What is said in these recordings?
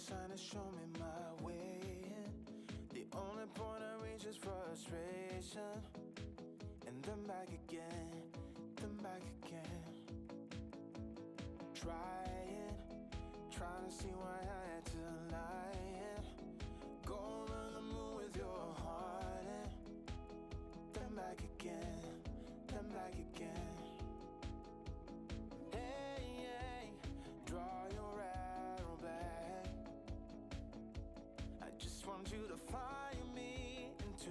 sign to show me my way. The only point I reach is frustration. And then back again, then back again. Trying to see why I had to lie. Go on the moon with your heart. Then back again, then back again. Hey, draw your arrow back. I just want you to fly me into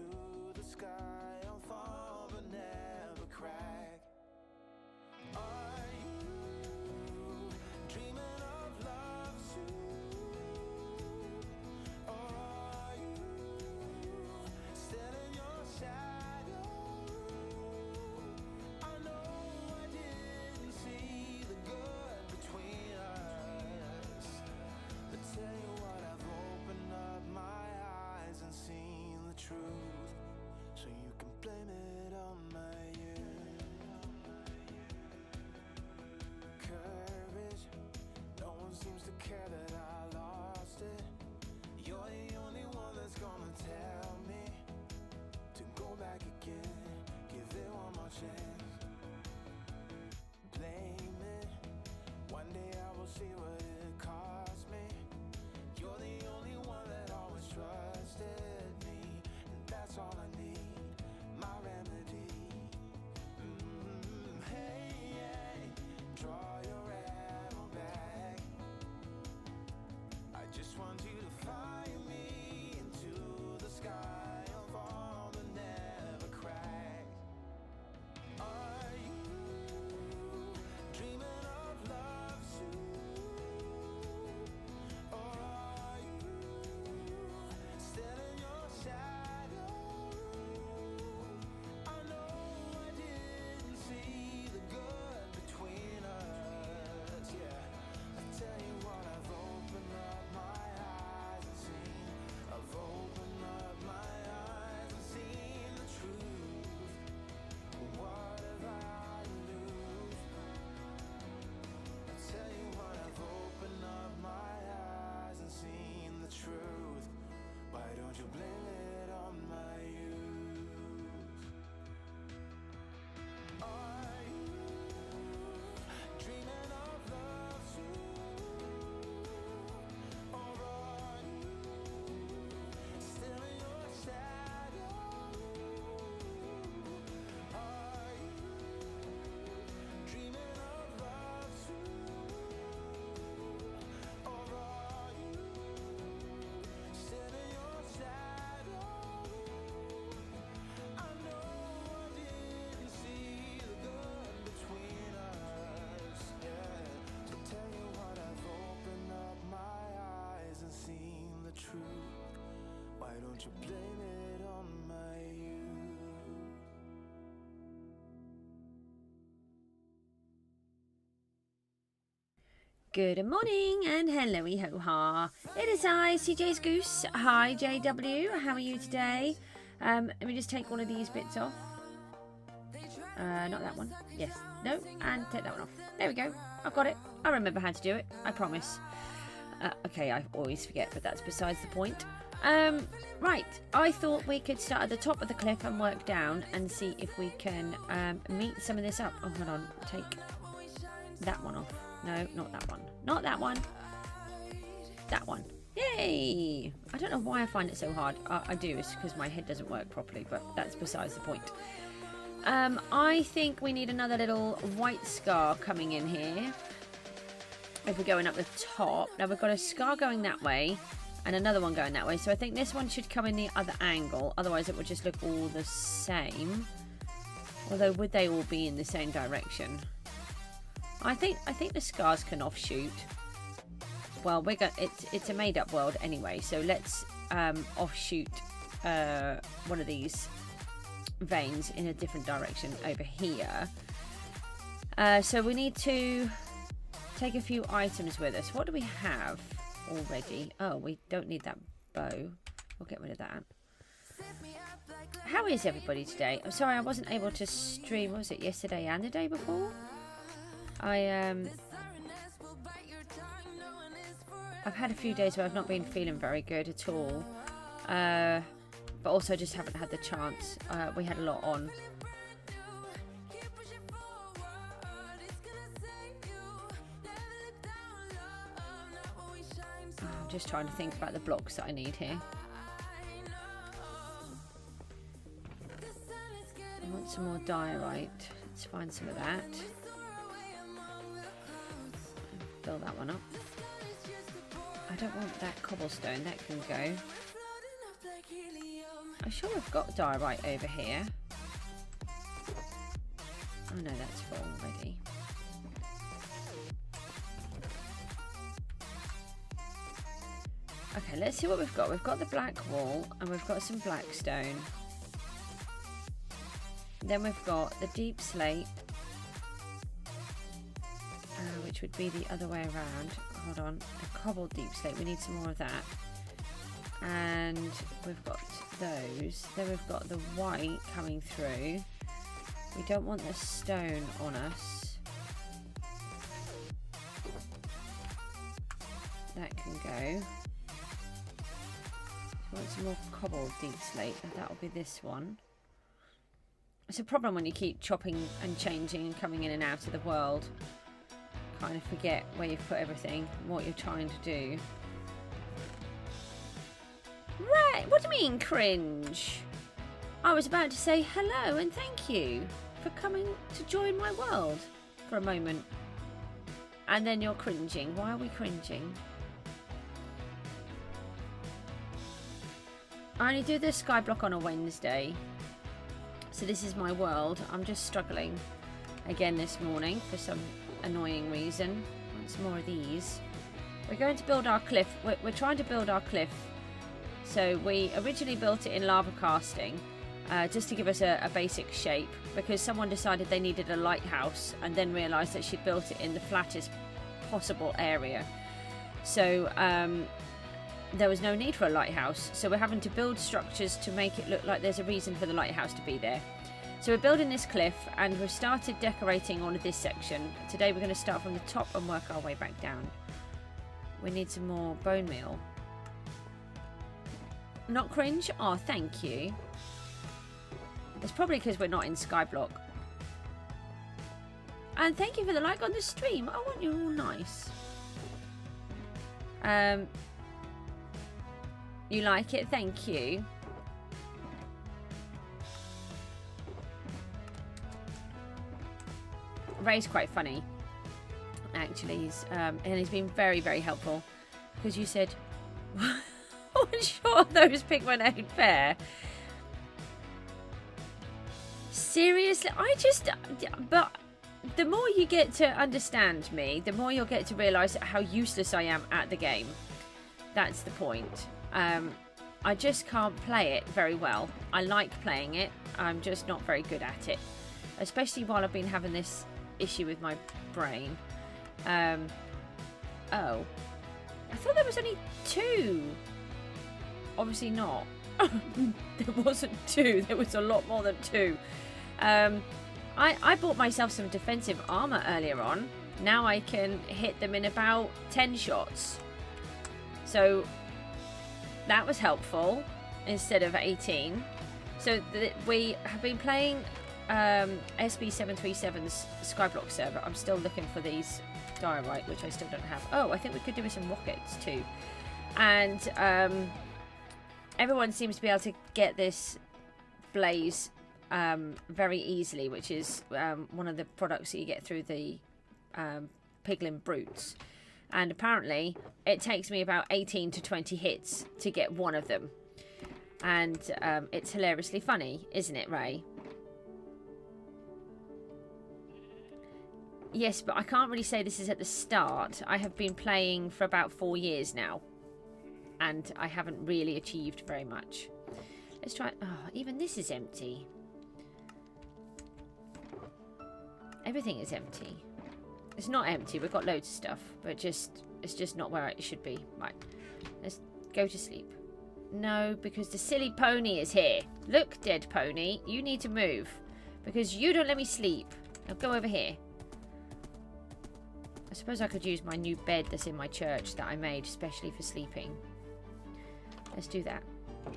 the sky. I'll fall but never crack. Are you dreaming of love soon? Or are you still in your shadow? I know I didn't see the good between us, but tell you what, I've opened up my eyes and seen the truth. So you can blame it on my youth. Courage, no one seems to care that I lost it. You're the only one that's gonna tell me to go back again, give it one more chance. Blame it, one day I will see what it cost me. You're the only one that always trusted me, and that's all I need, my remedy. Hey, draw your arrow back. I just want you to fly me into the sky. I'll fall but never crack. Are you dreaming of love soon? Or are you still in your shadow? I know I didn't see the good between us, yeah. I tell you what, I've opened up my eyes and seen. I've opened up my eyes and seen the truth. What have I to lose? I tell you what, I've opened up my eyes and seen the truth. Why don't you blame it on my youth? Are you dreaming of love soon? Or are you still in your shadow? Are you dreaming of love soon? Or are you still in your shadow? I know I didn't see the good between us, yeah. So tell you what, I've opened up my eyes and seen the truth. Why don't you blame it on my youth? Good morning and hello-y ho-ha. It is I, Cjsgoose. Hi JW, how are you today? Let me just take one of these bits off. Not that one. Yes. No. And take that one off. There we go. I've got it. I remember how to do it. I promise. Okay, I always forget, but that's besides the point. Right. I thought we could start at the top of the cliff and work down and see if we can meet some of this up. Oh, hold on. Take that one off. No, not that one. Not that one. That one. Yay! I don't know why I find it so hard. I do. It's because my head doesn't work properly, but that's besides the point. I think we need another little white scar coming in here. If we're going up the top. Now we've got a scar going that way and another one going that way. So I think this one should come in the other angle. Otherwise it would just look all the same. Although would they all be in the same direction? I think the scars can offshoot. Well, it's a made-up world anyway, so let's offshoot one of these veins in a different direction over here. So we need to take a few items with us. What do we have already? Oh, we don't need that bow. We'll get rid of that. How is everybody today? I'm sorry I wasn't able to stream, what was it, yesterday and the day I've had a few days where I've not been feeling very good at all. But also just haven't had the chance. We had a lot on. I'm just trying to think about the blocks that I need here. I want some more diorite. Let's find some of that. Fill that one up. I don't want that cobblestone. That can go. I'm sure we've got diorite over here. Oh no, that's full already. Okay, let's see what we've got. We've got the black wall and we've got some black stone. Then we've got the deep slate, which would be the other way around. Hold on, the cobbled deep slate. We need some more of that. And we've got those. Then we've got the white coming through. We don't want the stone on us. That can go. We want some more cobbled deep slate. That'll be this one. It's a problem when you keep chopping and changing and coming in and out of the world. Kind of forget where you've put everything and what you're trying to do. Right, what do you mean cringe? I was about to say hello and thank you for coming to join my world for a moment. And then you're cringing. Why are we cringing? I only do the sky block on a Wednesday. So this is my world. I'm just struggling again this morning for some annoying reason. Want some more of these. We're going to build our cliff. We're trying to build our cliff. So we originally built it in lava casting just to give us a basic shape, because someone decided they needed a lighthouse and then realised that she'd built it in the flattest possible area. So there was no need for a lighthouse, so we're having to build structures to make it look like there's a reason for the lighthouse to be there. So we're building this cliff and we've started decorating on this section. Today we're going to start from the top and work our way back down. We need some more bone meal. Not cringe? Oh, thank you. It's probably because we're not in Skyblock. And thank you for the like on the stream. I want you all nice. You like it? Thank you. Ray's quite funny, actually. And he's been very, very helpful, because you said, "I'm sure those pigment ain't fair." Seriously, but the more you get to understand me, the more you'll get to realise how useless I am at the game. That's the point. I just can't play it very well. I like playing it. I'm just not very good at it. Especially while I've been having this issue with my brain. Oh. I thought there was only 2. Obviously not. There wasn't 2. There was a lot more than 2. I bought myself some defensive armour earlier on. Now I can hit them in about 10 shots. So that was helpful instead of 18. So we have been playing SB737's Skyblock server. I'm still looking for these diorite, which I still don't have. Oh, I think we could do with some rockets too. And everyone seems to be able to get this blaze very easily, which is one of the products that you get through the piglin brutes. And apparently it takes me about 18 to 20 hits to get one of them. And it's hilariously funny, isn't it, Ray? Yes, but I can't really say this is at the start. I have been playing for about 4 years now, and I haven't really achieved very much. Let's try... Oh, even this is empty. Everything is empty. It's not empty. We've got loads of stuff, but it's just not where it should be. Right. Let's go to sleep. No, because the silly pony is here. Look, dead pony. You need to move, because you don't let me sleep. Now go over here. suppose I could use my new bed that's in my church that I made especially for sleeping. Let's do that.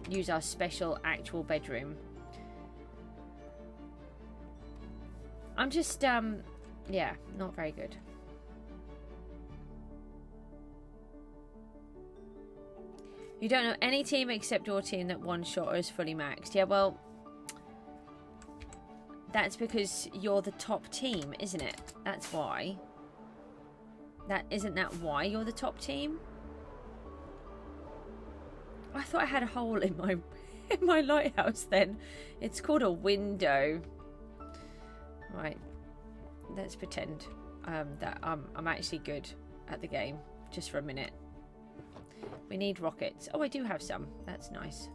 Use our special actual bedroom. I'm just, yeah, not very good. You don't know any team except your team that one shot is fully maxed. Yeah, well, that's because you're the top team, isn't it? That's why. Isn't that why you're the top team? I thought I had a hole in my lighthouse then. It's called a window. Right. Let's pretend that I'm actually good at the game. Just for a minute. We need rockets. Oh, I do have some. That's nice.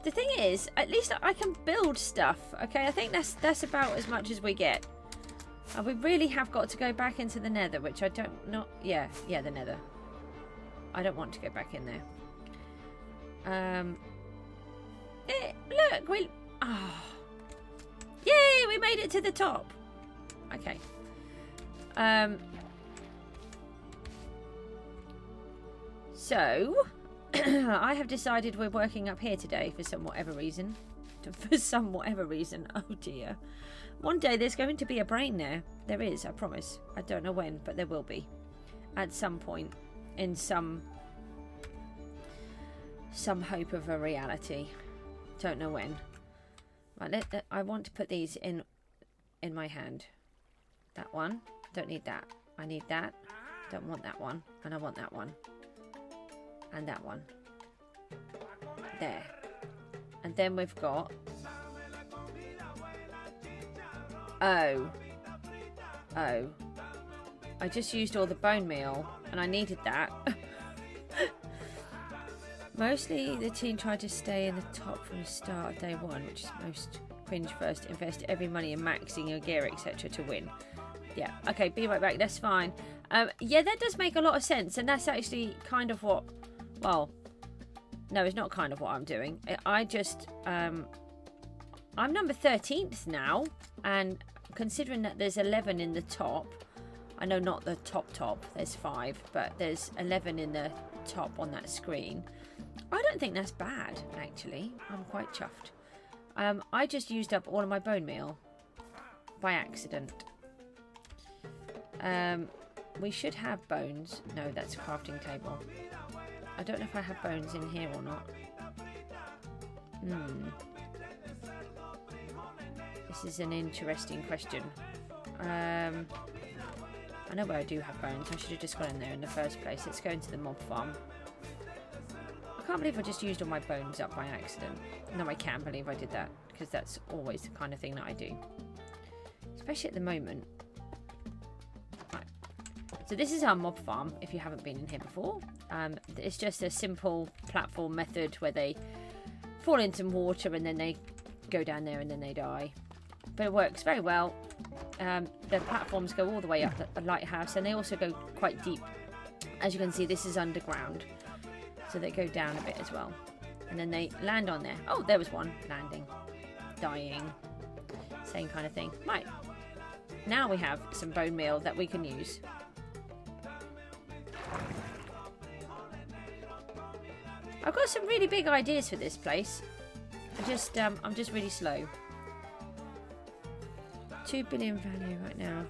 The thing is, at least I can build stuff. Okay, I think that's about as much as we get. We really have got to go back into the nether, which I don't not. Yeah, the nether. I don't want to go back in there. Look, we. Oh, yay! We made it to the top. Okay. So, I have decided we're working up here today for some whatever reason. Oh dear. One day there's going to be a brain there. There is, I promise. I don't know when, but there will be. At some point. In some hope of a reality. Don't know when. Right, I want to put these in my hand. That one. Don't need that. I need that. Don't want that one. And I want that one. And that one. There. And then we've got... Oh. I just used all the bone meal. And I needed that. Mostly the team tried to stay in the top from the start of day one, which is most cringe first. Invest every money in maxing your gear, etc. to win. Yeah, okay, be right back. That's fine. Yeah, that does make a lot of sense. And that's actually kind of what... Well, no, it's not kind of what I'm doing. I just... I'm number 13th now. And considering that there's 11 in the top... I know not the top. There's 5. But there's 11 in the top on that screen. I don't think that's bad, actually. I'm quite chuffed. I just used up all of my bone meal. By accident. We should have bones. No, that's a crafting table. I don't know if I have bones in here or not. This is an interesting question. I know where I do have bones. I should have just gone in there in the first place. Let's go into the mob farm. I can't believe I just used all my bones up by accident. No, I can believe I did that. Because that's always the kind of thing that I do. Especially at the moment. Right. So this is our mob farm, if you haven't been in here before. It's just a simple platform method where they fall into some water and then they go down there and then they die. But it works very well. The platforms go all the way up the lighthouse and they also go quite deep. As you can see, this is underground. So they go down a bit as well. And then they land on there. Oh, there was one landing. Dying. Same kind of thing. Right. Now we have some bone meal that we can use. I've got some really big ideas for this place. I'm just really slow. 2 billion value right now.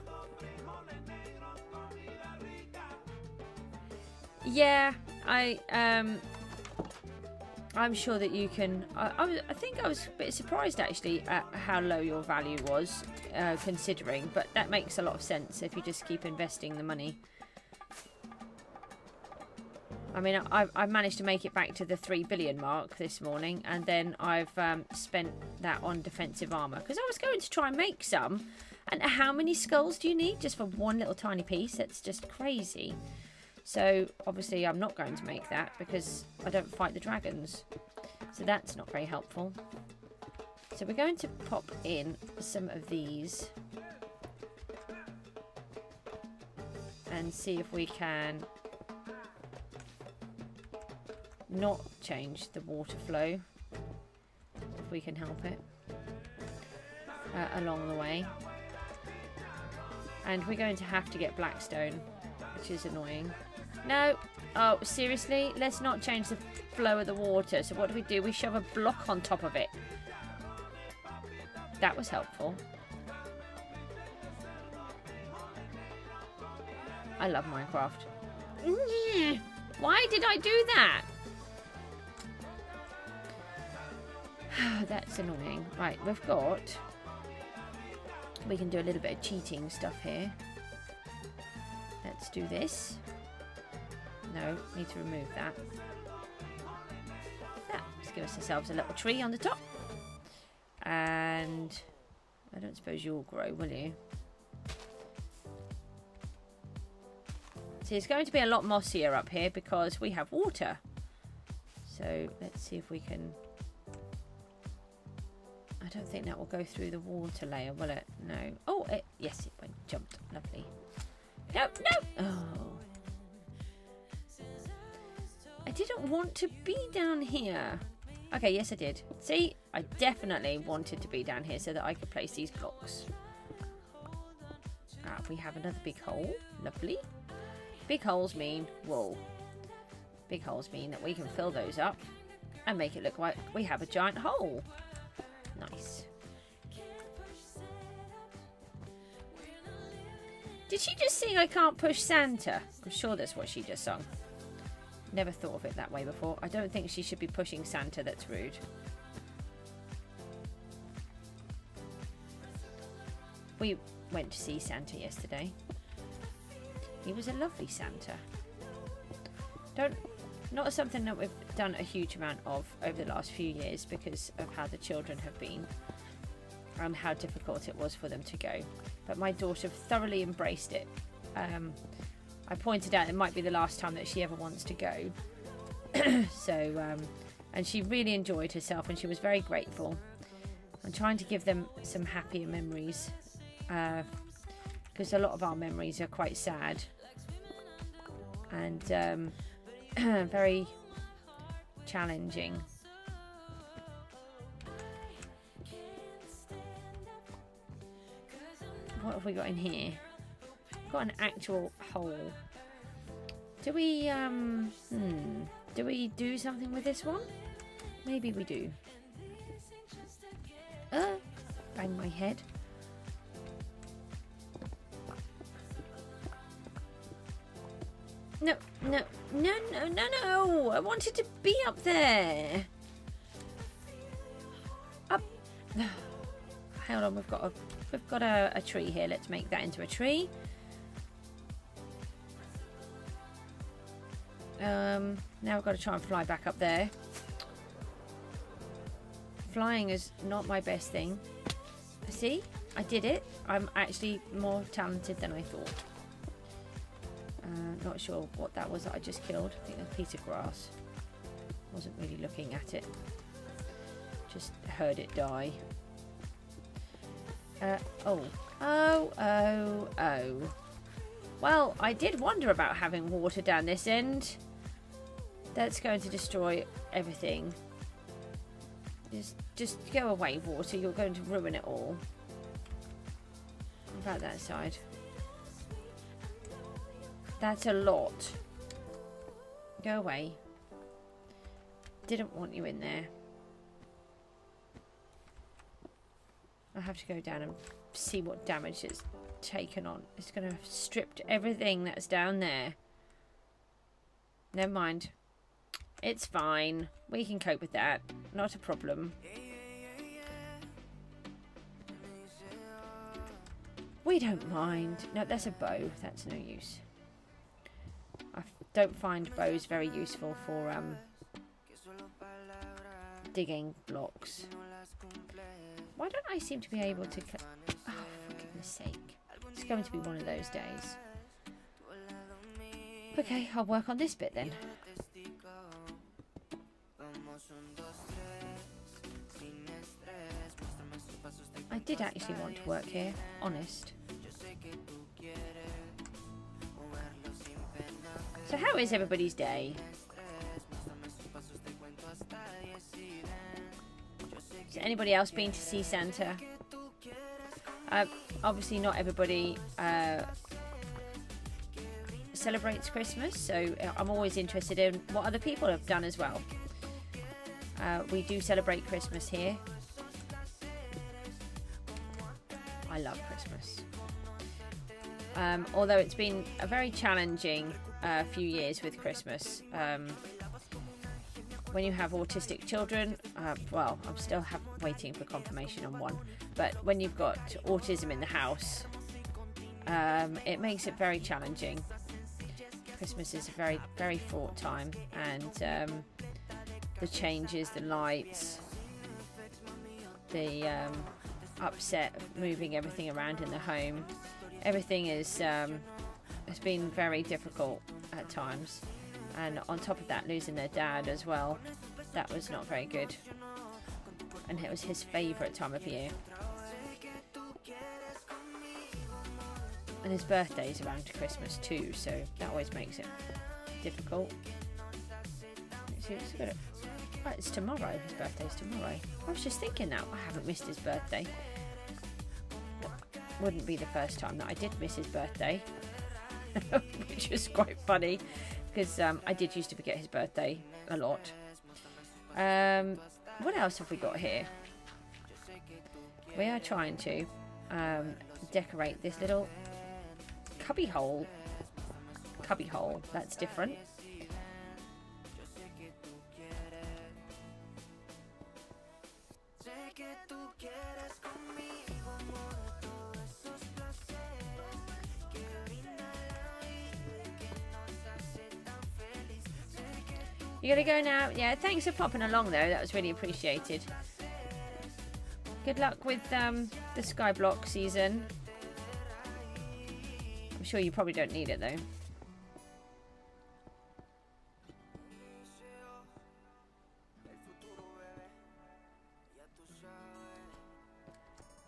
Yeah, I'm sure that you can. I think I was a bit surprised actually at how low your value was, considering. But that makes a lot of sense if you just keep investing the money. I mean, I've managed to make it back to the 3 billion mark this morning, and then I've spent that on defensive armour because I was going to try and make some. And how many skulls do you need just for one little tiny piece? That's just crazy. So obviously I'm not going to make that because I don't fight the dragons. So that's not very helpful. So we're going to pop in some of these and see if we can not change the water flow, if we can help it, along the way. And we're going to have to get Blackstone, which is annoying. No. Oh, seriously? Let's not change the flow of the water. So what do? We shove a block on top of it. That was helpful. I love Minecraft. Why did I do that? That's annoying. Right, we've got... We can do a little bit of cheating stuff here. Let's do this. No, need to remove that. Let's give ourselves a little tree on the top. And I don't suppose you'll grow, will you? See, it's going to be a lot mossier up here because we have water. So let's see if we can... I don't think that will go through the water layer, will it? No. Oh, yes, it went, jumped. Lovely. No, no. Oh. I didn't want to be down here. Okay, yes, I did. See, I definitely wanted to be down here so that I could place these blocks. Ah, we have another big hole. Lovely. Big holes mean wool. Big holes mean that we can fill those up and make it look like we have a giant hole. Nice. Did she just sing I Can't Push Santa? I'm sure that's what she just sung. Never thought of it that way before. I don't think she should be pushing Santa. That's rude. We went to see Santa yesterday. He was a lovely Santa. Not something that we've done a huge amount of over the last few years because of how the children have been and how difficult it was for them to go. But my daughter thoroughly embraced it. I pointed out it might be the last time that she ever wants to go. And she really enjoyed herself and she was very grateful. I'm trying to give them some happier memories because a lot of our memories are quite sad and very challenging. What have we got in here? We've got an actual hole. Do we do something with this one? Maybe we do. Bang my head. No, no, no, no, no, no. I wanted to be up there. Up. Hold on, we've got a tree here. Let's make that into a tree. Now we've got to try and fly back up there. Flying is not my best thing. See, I did it. I'm actually more talented than I thought. Not sure what that was that I just killed. I think a piece of grass. Wasn't really looking at it. Just heard it die. Oh. Well, I did wonder about having water down this end. That's going to destroy everything. Just go away, water. You're going to ruin it all. What about that side? That's a lot. Go away. Didn't want you in there. I'll have to go down and see what damage it's taken on. It's going to have stripped everything that's down there. Never mind. It's fine. We can cope with that. Not a problem. We don't mind. No, that's a bow. That's no use. I don't find bows very useful for digging blocks. Why don't I seem to be able to... Oh, for goodness sake. It's going to be one of those days. Okay, I'll work on this bit then. I did actually want to work here, honest. So how is everybody's day? Has anybody else been to see Santa? Obviously not everybody celebrates Christmas, so I'm always interested in what other people have done as well. We do celebrate Christmas here. I love Christmas. Although it's been a very challenging few years with Christmas. When you have autistic children, well, I'm still waiting for confirmation on one, but when you've got autism in the house, it makes it very challenging. Christmas is a very, very fraught time, and the changes, the lights, the upset of moving everything around in the home, everything is has been very difficult at times. And on top of that, losing their dad as well, that was not very good. And it was his favourite time of year. And his birthday's around Christmas too, so that always makes it difficult. Let's see what's good. Right, it's tomorrow. His birthday's tomorrow. I was just thinking that. I haven't missed his birthday. Wouldn't be the first time that I did miss his birthday. Which was quite funny, because I did used to forget his birthday a lot. What else have we got here? We are trying to decorate this little cubby hole. That's different. You gotta go now? Yeah, thanks for popping along though, that was really appreciated. Good luck with the Skyblock season. I'm sure you probably don't need it though.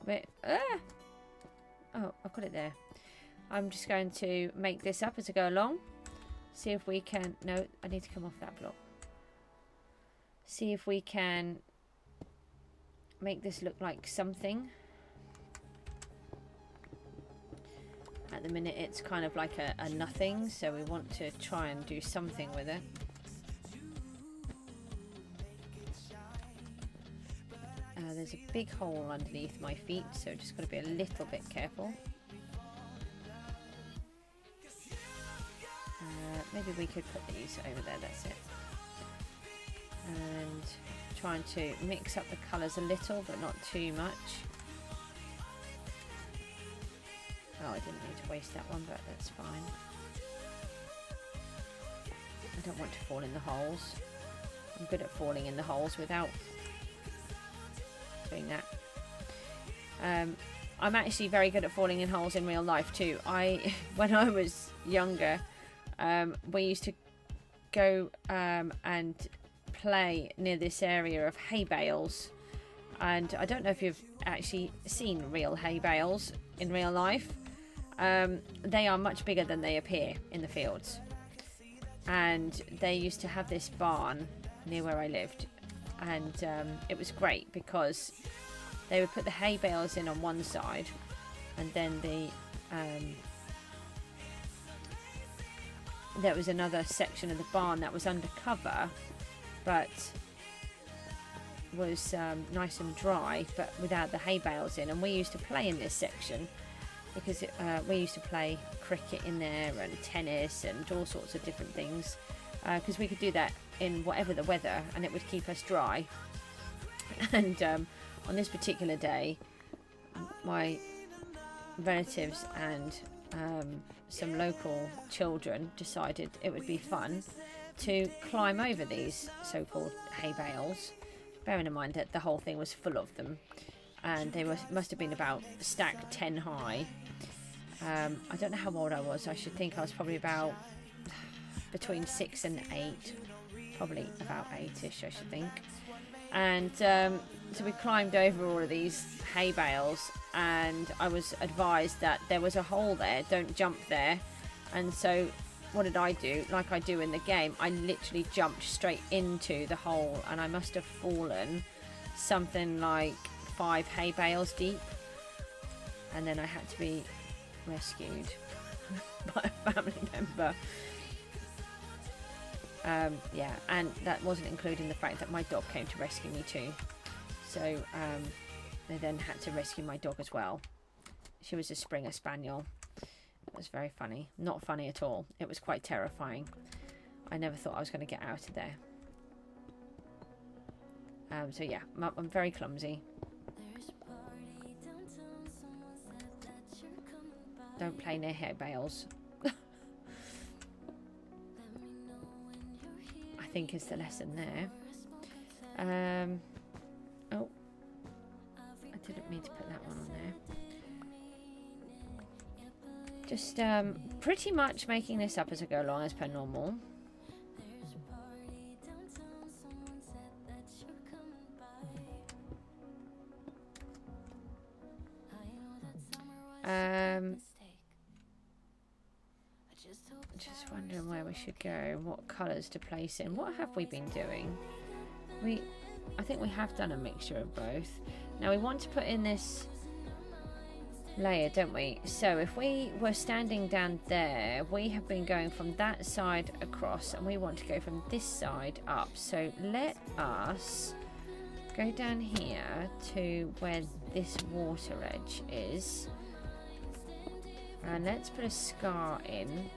Wait, oh, I've got it there. I'm just going to make this up as I go along. See if we can... No, I need to come off that block. See if we can make this look like something. At the minute it's kind of like a nothing, so we want to try and do something with it. There's a big hole underneath my feet, so just got to be a little bit careful. Maybe we could put these over there, that's it. And trying to mix up the colours a little, but not too much. Oh, I didn't need to waste that one, but that's fine. I don't want to fall in the holes. I'm good at falling in the holes without doing that. I'm actually very good at falling in holes in real life too. When I was younger, we used to go and play near this area of hay bales, and I don't know if you've actually seen real hay bales in real life. They are much bigger than they appear in the fields, and they used to have this barn near where I lived, and it was great because they would put the hay bales in on one side, and then there was another section of the barn that was undercover, but was nice and dry, but without the hay bales in. And we used to play in this section because we used to play cricket in there and tennis and all sorts of different things, because we could do that in whatever the weather and it would keep us dry. And on this particular day, my relatives and some local children decided it would be fun to climb over these so-called hay bales, bearing in mind that the whole thing was full of them, and they must have been about stacked 10 high. I don't know how old I was. I should think I was probably about between 6 and 8, probably about 8ish I should think. And so we climbed over all of these hay bales, and I was advised that there was a hole there, don't jump there. And so what did I do? Like I do in the game, I literally jumped straight into the hole, and I must have fallen something like 5 hay bales deep. and then I had to be rescued by a family member. Yeah, and that wasn't including the fact that my dog came to rescue me too. So they then had to rescue my dog as well. She was a Springer Spaniel. It was very funny. Not funny at all. It was quite terrifying. I never thought I was going to get out of there. So yeah, I'm very clumsy. Don't play near hay bales. I think is the lesson there. Oh, I didn't mean to put that one on there. Just pretty much making this up as I go along as per normal. Just wondering where we should go, what colours to place in. What have we been doing? I think we have done a mixture of both. Now we want to put in this layer, don't we? So if we were standing down there, we have been going from that side across, and we want to go from this side up. So let us go down here to where this water edge is, and let's put a scar in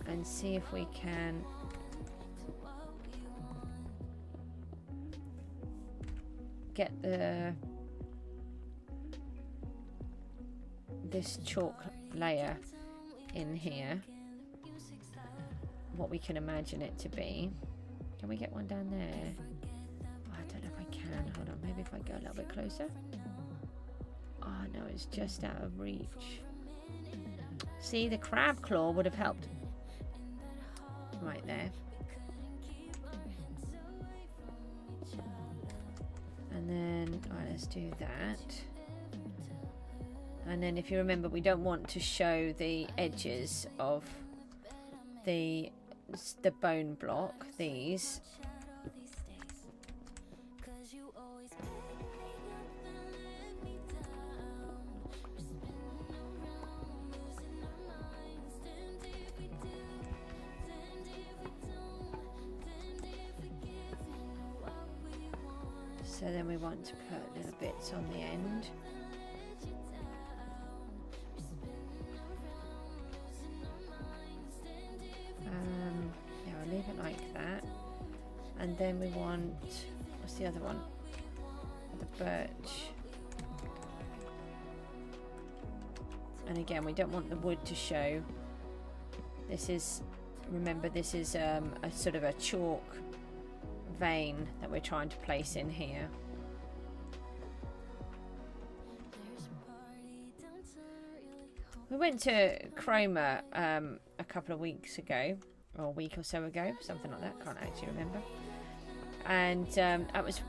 and see if we can get this chalk layer in here, what we can imagine it to be. Can we get one down there? Oh, I don't know if I can. Hold on, maybe if I go a little bit closer. Oh no, it's just out of reach. See, the crab claw would have helped. Right there. And then, right, let's do that. And then if you remember, we don't want to show the edges of the bone block, these. So then we want to put little bits on the end. Yeah, I'll leave it like that. And then we want, what's the other one? The birch. And again, we don't want the wood to show. This is, remember, this is a sort of a chalk vein that we're trying to place in here. We went to Chroma a couple of weeks ago, or a week or so ago, something like that, can't actually remember. And that was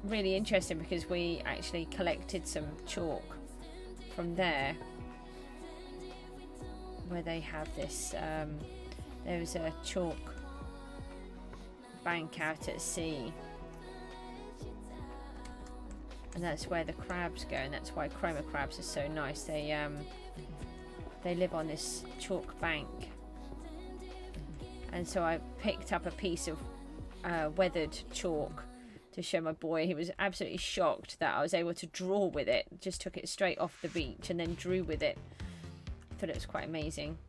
really interesting because we actually collected some chalk from there, where they have this, there was a chalk bank out at sea, and that's where the crabs go, and that's why chroma crabs are so nice. They live on this chalk bank, and so I picked up a piece of weathered chalk to show my boy. He was absolutely shocked that I was able to draw with it. Just took it straight off the beach and then drew with it. I thought it was quite amazing.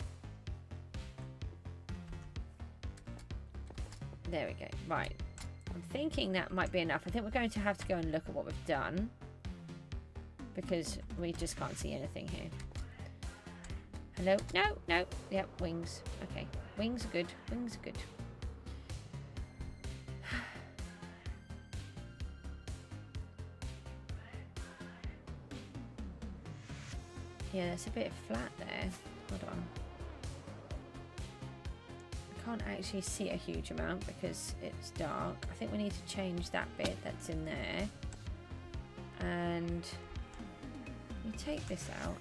There we go. Right. I'm thinking that might be enough. I think we're going to have to go and look at what we've done, because we just can't see anything here. Hello? No, no. Yep, wings. Okay. Wings are good. Wings are good. Yeah, there's a bit flat there. Hold on. I can't actually see a huge amount because it's dark. I think we need to change that bit that's in there. And we take this out.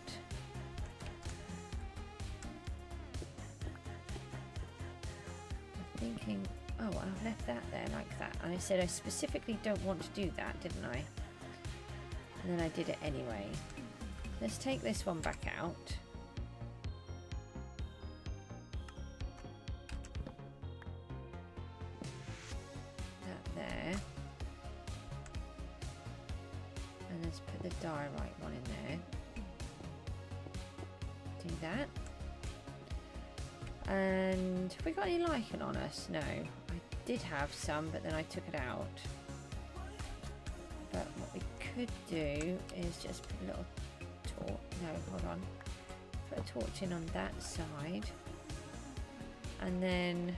I'm thinking, oh, I've left that there like that. And I said I specifically don't want to do that, didn't I? And then I did it anyway. Let's take this one back out. That there. And let's put the diorite one in there. Do that. And have we got any lichen on us? No. I did have some, but then I took it out. But what we could do is just put a little torch. No, hold on. Put a torch in on that side. And then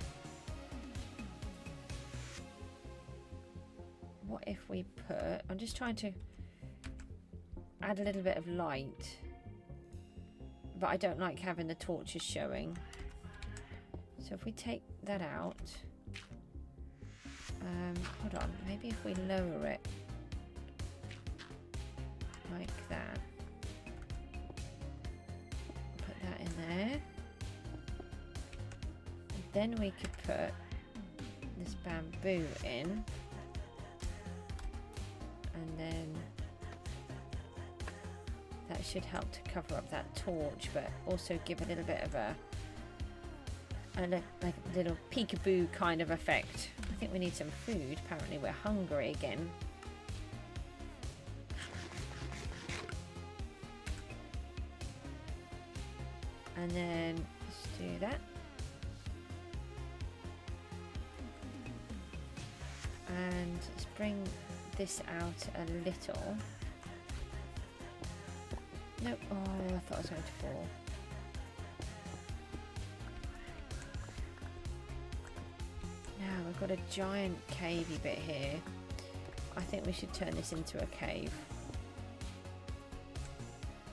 what if we put... I'm just trying to add a little bit of light. But I don't like having the torches showing. So if we take that out, hold on, maybe if we lower it like that, put that in there, and then we could put this bamboo in, and then that should help to cover up that torch, but also give a little bit of a like a little peekaboo kind of effect. I think we need some food. Apparently we're hungry again. And then let's do that. And let's bring this out a little. Nope. Oh, I thought it was going to fall. Now we've got a giant cavey bit here. I think we should turn this into a cave.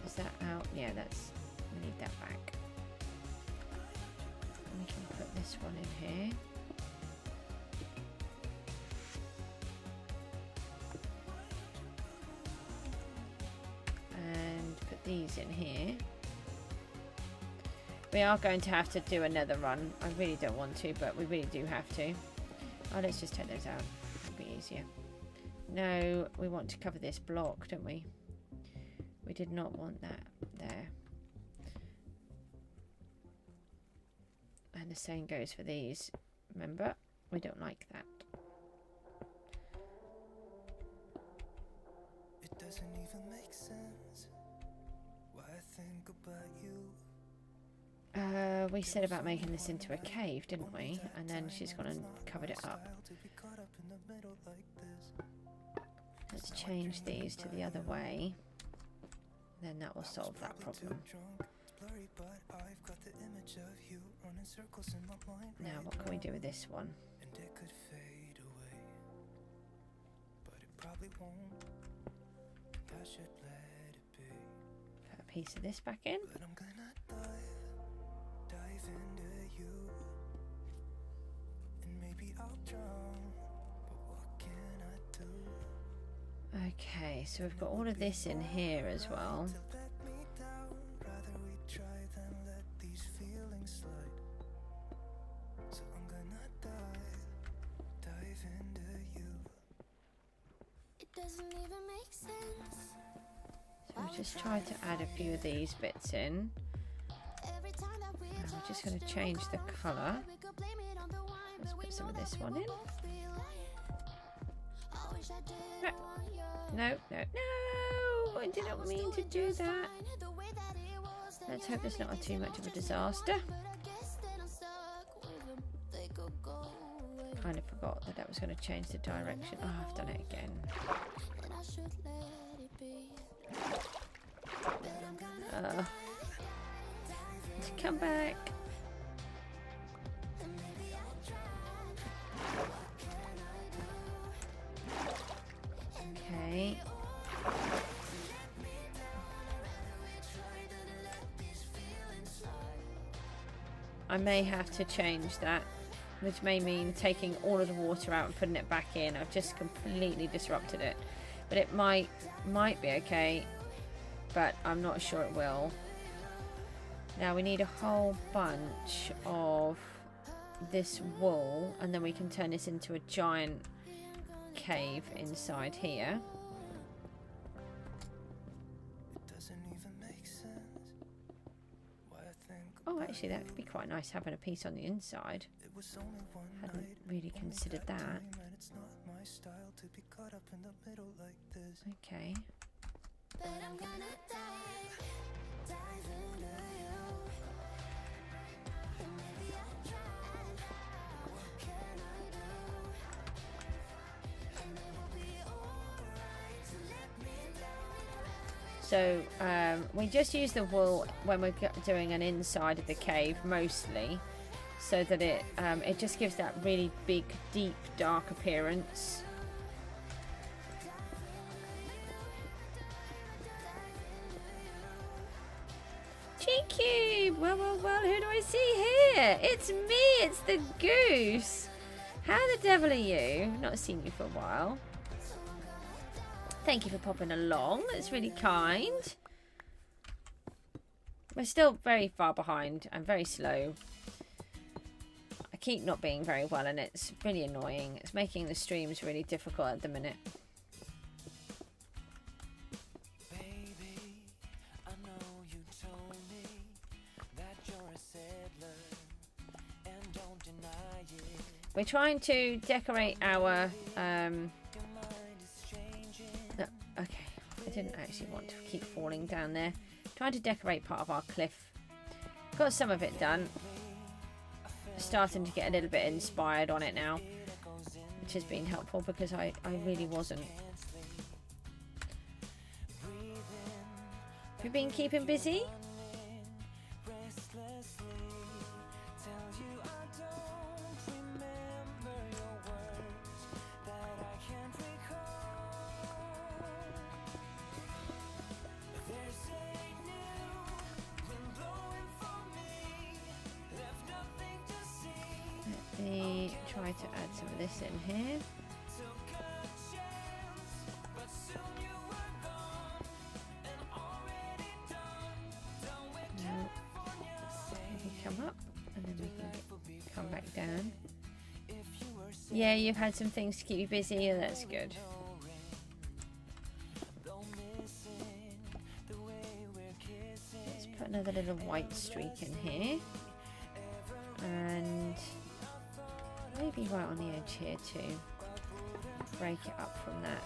Is that out? Yeah, that's... we need that back. And we can put this one in here. And put these in here. We are going to have to do another run. I really don't want to, but we really do have to. Oh, let's just take those out. It'll be easier. No, we want to cover this block, don't we? We did not want that there. And the same goes for these. Remember, we don't like that. It doesn't even make sense why I think about you. We said about making this into a cave, didn't we? And then she's gone and covered it up. Let's change these to the other way. Then that will solve that problem. Now, what can we do with this one? Put a piece of this back in. Into you, and maybe I'll drown, but what can I do? Okay, so we've got all of this in here as well. Rather we try than let these feelings slide. So I'm gonna dive into you. It doesn't even make sense. So we just try to add a few of these bits in. We're just going to change the colour. Let's put some of this one in. No, no, no! I didn't mean to do that. Let's hope it's not too much of a disaster. Kind of forgot that was going to change the direction. Oh, I've done it again. Come back. Okay. I may have to change that, which may mean taking all of the water out and putting it back in. I've just completely disrupted it. But it might be okay, but I'm not sure it will. Now we need a whole bunch of this wool, and then we can turn this into a giant cave inside here. Actually, that could be quite nice having a piece on the inside. Hadn't really considered that. Okay. So we just use the wool when we're doing an inside of the cave mostly, so that it just gives that really big, deep, dark appearance. G-Cube! Well, who do I see here? It's me! It's the Goose! How the devil are you? Not seen you for a while. Thank you for popping along. That's really kind. We're still very far behind. I'm very slow. I keep not being very well and it's really annoying. It's making the streams really difficult at the minute. We're trying to decorate our... No, okay, I didn't actually want to keep falling down there. Trying to decorate part of our cliff. Got some of it done. Starting to get a little bit inspired on it now, which has been helpful because I really wasn't. Have you been keeping busy? Try to add some of this in here. Now, maybe come up and then we can come back down. Yeah, you've had some things to keep you busy. Yeah, that's good. Let's put another little white streak in here. And maybe right on the edge here too. Break it up from that.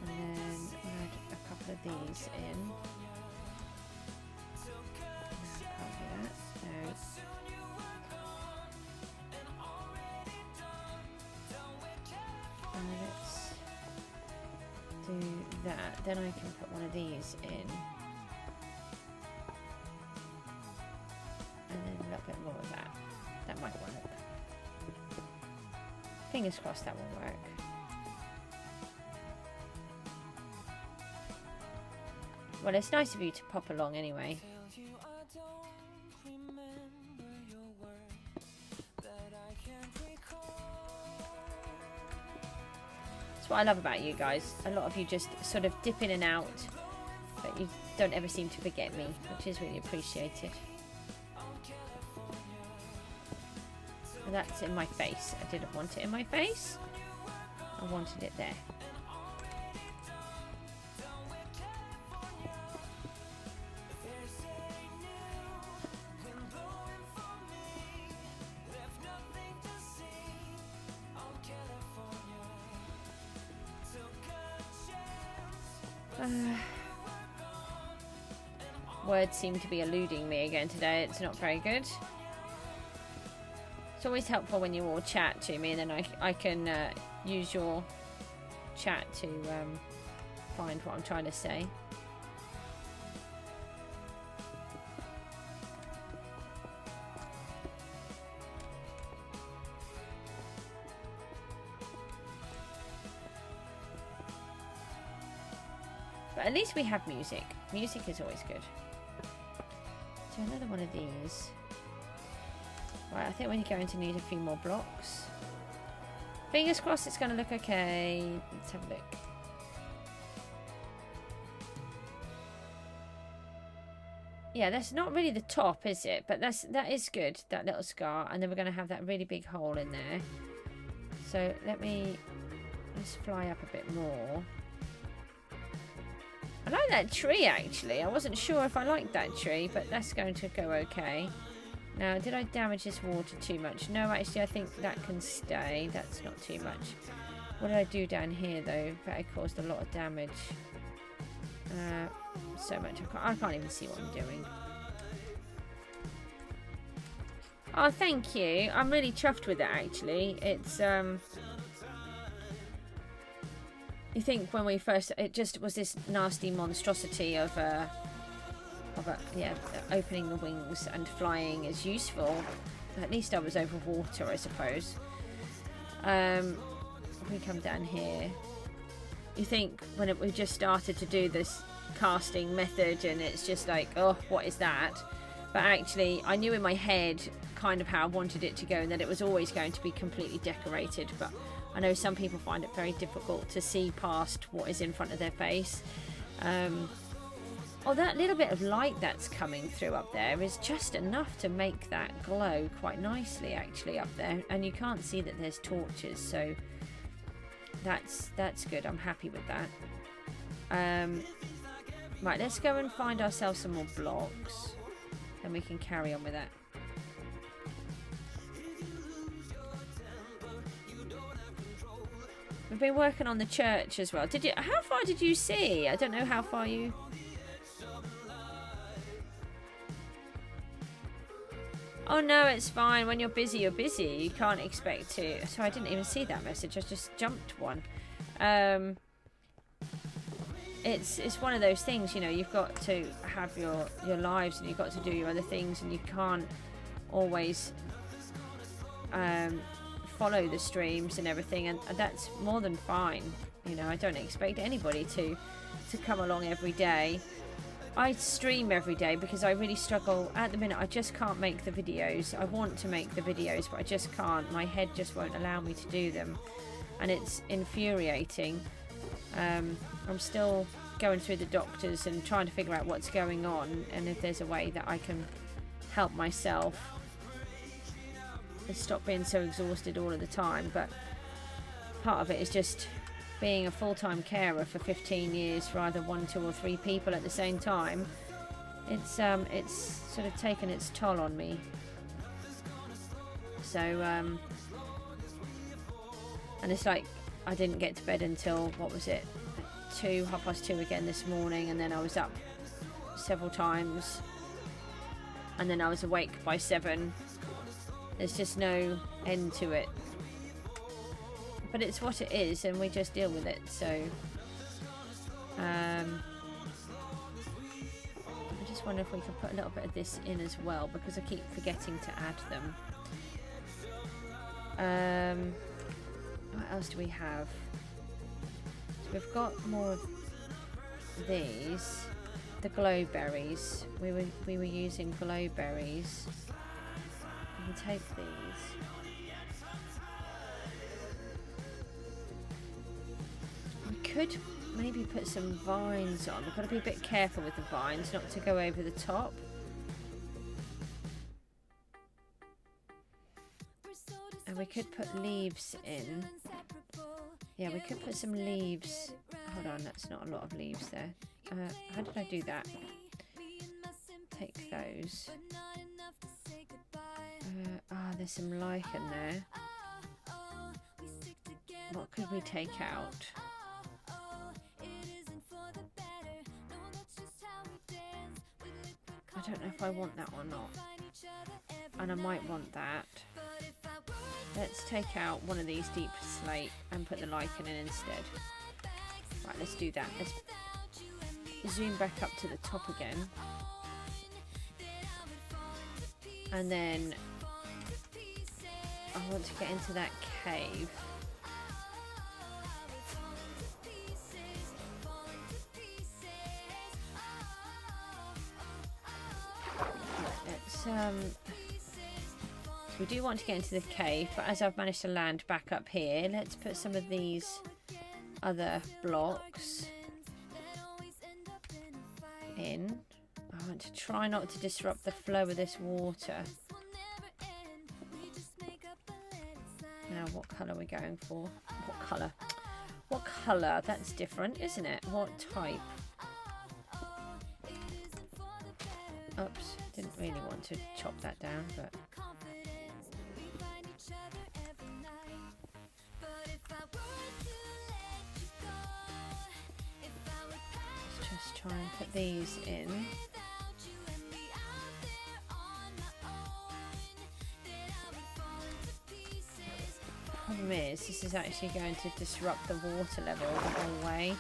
And then add a couple of these in. No, can't do that. No. Let's do that. Then I can put one of these in. And then a little bit more of that. That might work. Fingers crossed that will work. Well, it's nice of you to pop along anyway. That's what I love about you guys. A lot of you just sort of dip in and out, but you don't ever seem to forget me, which is really appreciated. And that's in my face. I didn't want it in my face. I wanted it there. Words seem to be eluding me again today. It's not very good. It's always helpful when you all chat to me, and then I can use your chat to find what I'm trying to say. But at least we have music. Music is always good. Do another one of these. Right, I think we're going to need a few more blocks. Fingers crossed it's going to look okay. Let's have a look. Yeah, that's not really the top, is it? But that is good, that little scar. And then we're going to have that really big hole in there. So let me Let's fly up a bit more. I like that tree, actually. I wasn't sure if I liked that tree, but that's going to go okay. Now, did I damage this water too much? No, actually, I think that can stay. That's not too much. What did I do down here, though? That caused a lot of damage. So much. I can't even see what I'm doing. Oh, thank you. I'm really chuffed with it, actually. It's, you think when we first... It just was this nasty monstrosity of opening the wings and flying is useful. At least I was over water, I suppose. If we come down here, you think when we just started to do this casting method and it's just like, oh, what is that? But actually, I knew in my head kind of how I wanted it to go and that it was always going to be completely decorated. But I know some people find it very difficult to see past what is in front of their face. Oh, that little bit of light that's coming through up there is just enough to make that glow quite nicely, actually, up there. And you can't see that there's torches, so that's good. I'm happy with that. Right, let's go and find ourselves some more blocks, and we can carry on with that. We've been working on the church as well. Did you? How far did you see? I don't know how far you... Oh no, it's fine. When you're busy, you're busy. You can't expect to... So I didn't even see that message. I just jumped one. It's one of those things, you know, you've got to have your lives and you've got to do your other things and you can't always follow the streams and everything, and that's more than fine. You know, I don't expect anybody to come along every day. I stream every day because I really struggle. At the minute, I just can't make the videos. I want to make the videos, but I just can't. My head just won't allow me to do them. And it's infuriating. I'm still going through the doctors and trying to figure out what's going on and if there's a way that I can help myself and stop being so exhausted all of the time. But part of it is just being a full-time carer for 15 years for either 1, 2 or 3 people at the same time. It's sort of taken its toll on me. So and it's like I didn't get to bed until, what was it, 2, 2:30 again this morning, and then I was up several times and then I was awake by 7. There's just no end to it. But it's what it is, and we just deal with it. So, I just wonder if we can put a little bit of this in as well, because I keep forgetting to add them. What else do we have? So we've got more of these. The glow berries. We were using glow berries. We can take these. Could maybe put some vines on. We've got to be a bit careful with the vines, not to go over the top. And we could put leaves in. Yeah, we could put some leaves. Hold on, that's not a lot of leaves there. How did I do that? Take those. There's some lichen there. What could we take out? I don't know if I want that or not, and I might want that. Let's take out one of these deep slate and put the lichen in instead. Right, let's do that. Let's zoom back up to the top again, and then I want to get into that cave. So we do want to get into the cave, but as I've managed to land back up here, let's put some of these other blocks in. I want to try not to disrupt the flow of this water. Now, what colour are we going for? What colour? colour. That's different, isn't it? What type? Oops, didn't really want to chop that down, but... Let's just try and put these in. Problem is, this is actually going to disrupt the water level the whole way.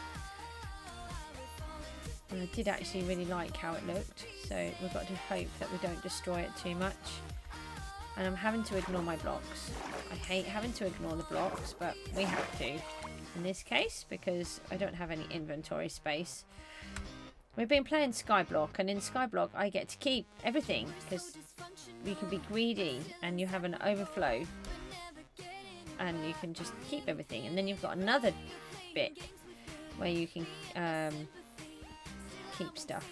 And I did actually really like how it looked, so we've got to hope that we don't destroy it too much. And I'm having to ignore my blocks. I hate having to ignore the blocks, but we have to in this case because I don't have any inventory space. We've been playing Skyblock, and in Skyblock I get to keep everything because we can be greedy and you have an overflow and you can just keep everything, and then you've got another bit where you can keep stuff,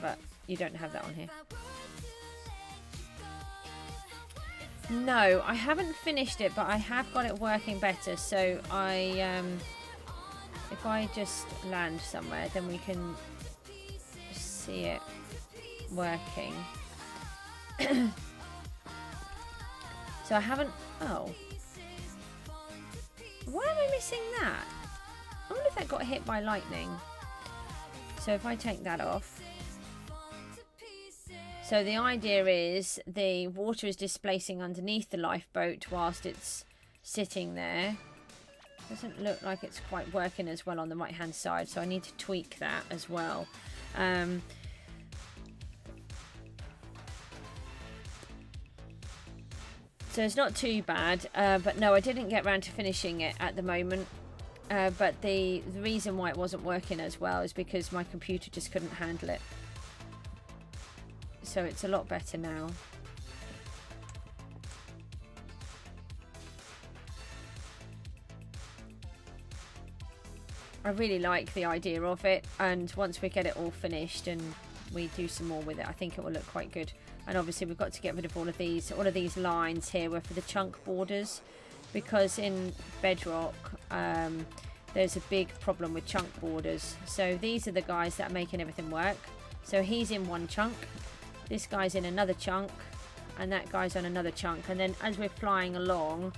but you don't have that on here. No, I haven't finished it, but I have got it working better. So I if I just land somewhere, then we can see it working. So I haven't... Oh, why am I missing that? I wonder if that got hit by lightning. So if I take that off. So the idea is the water is displacing underneath the lifeboat whilst it's sitting there. Doesn't look like it's quite working as well on the right hand side, so I need to tweak that as well. So it's not too bad, but no, I didn't get around to finishing it at the moment. But the reason why it wasn't working as well is because my computer just couldn't handle it. So it's a lot better now. I really like the idea of it, and once we get it all finished and we do some more with it, I think it will look quite good. And obviously we've got to get rid of all of these lines here were for the chunk borders, because in Bedrock there's a big problem with chunk borders. So these are the guys that are making everything work. So he's in one chunk, this guy's in another chunk, and that guy's on another chunk. And then as we're flying along,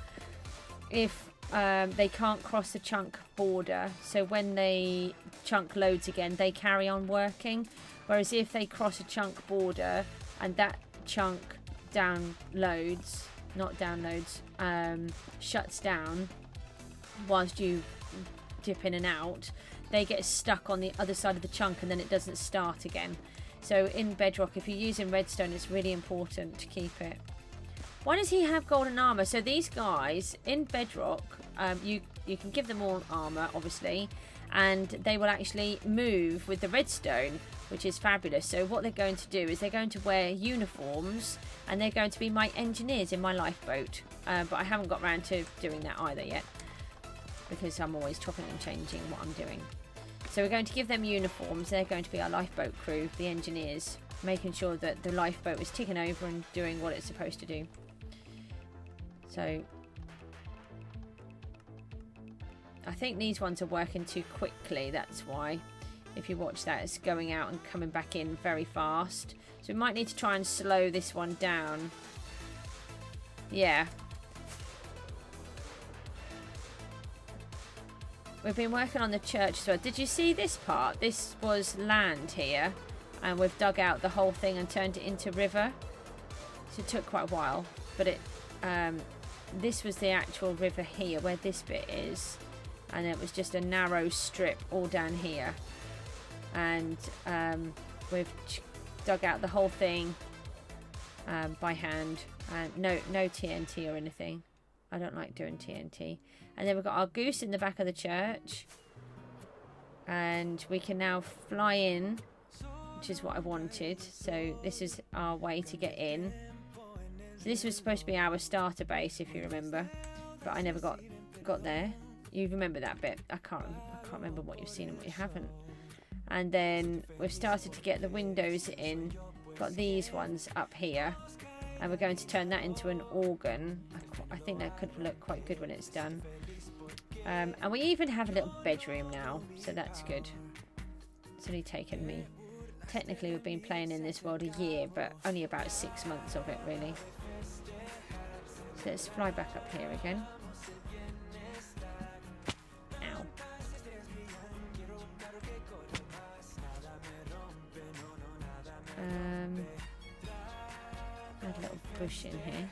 if they can't cross the chunk border, so when the chunk loads again, they carry on working. Whereas if they cross a chunk border and that chunk downloads, not downloads, shuts down whilst you dip in and out, they get stuck on the other side of the chunk and then it doesn't start again. So in Bedrock, if you're using redstone, it's really important to keep it. Why does he have golden armor? So these guys in Bedrock, you can give them all armor, obviously, and they will actually move with the redstone, which is fabulous. So what they're going to do is they're going to wear uniforms, and they're going to be my engineers in my lifeboat. But I haven't got around to doing that either yet, because I'm always chopping and changing what I'm doing. So we're going to give them uniforms. They're going to be our lifeboat crew, the engineers, making sure that the lifeboat is ticking over and doing what it's supposed to do. So I think these ones are working too quickly, that's why. If you watch that, it's going out and coming back in very fast. So we might need to try and slow this one down. Yeah. We've been working on the church as well. Did you see this part? This was land here, and we've dug out the whole thing and turned it into river. So it took quite a while, but it this was the actual river here where this bit is, and it was just a narrow strip all down here, and we've dug out the whole thing by hand, and no TNT or anything. I don't like doing TNT. And then we've got our goose in the back of the church, and we can now fly in, which is what I wanted. So this is our way to get in. So this was supposed to be our starter base, if you remember, but I never got there. You remember that bit? I can't remember what you've seen and what you haven't. And then we've started to get the windows in. Got these ones up here, and we're going to turn that into an organ. I think that could look quite good when it's done. And we even have a little bedroom now, so that's good. It's only taken me... Technically, we've been playing in this world a year, but only about 6 months of it, really. So let's fly back up here again. Ow. Add a little bush in here.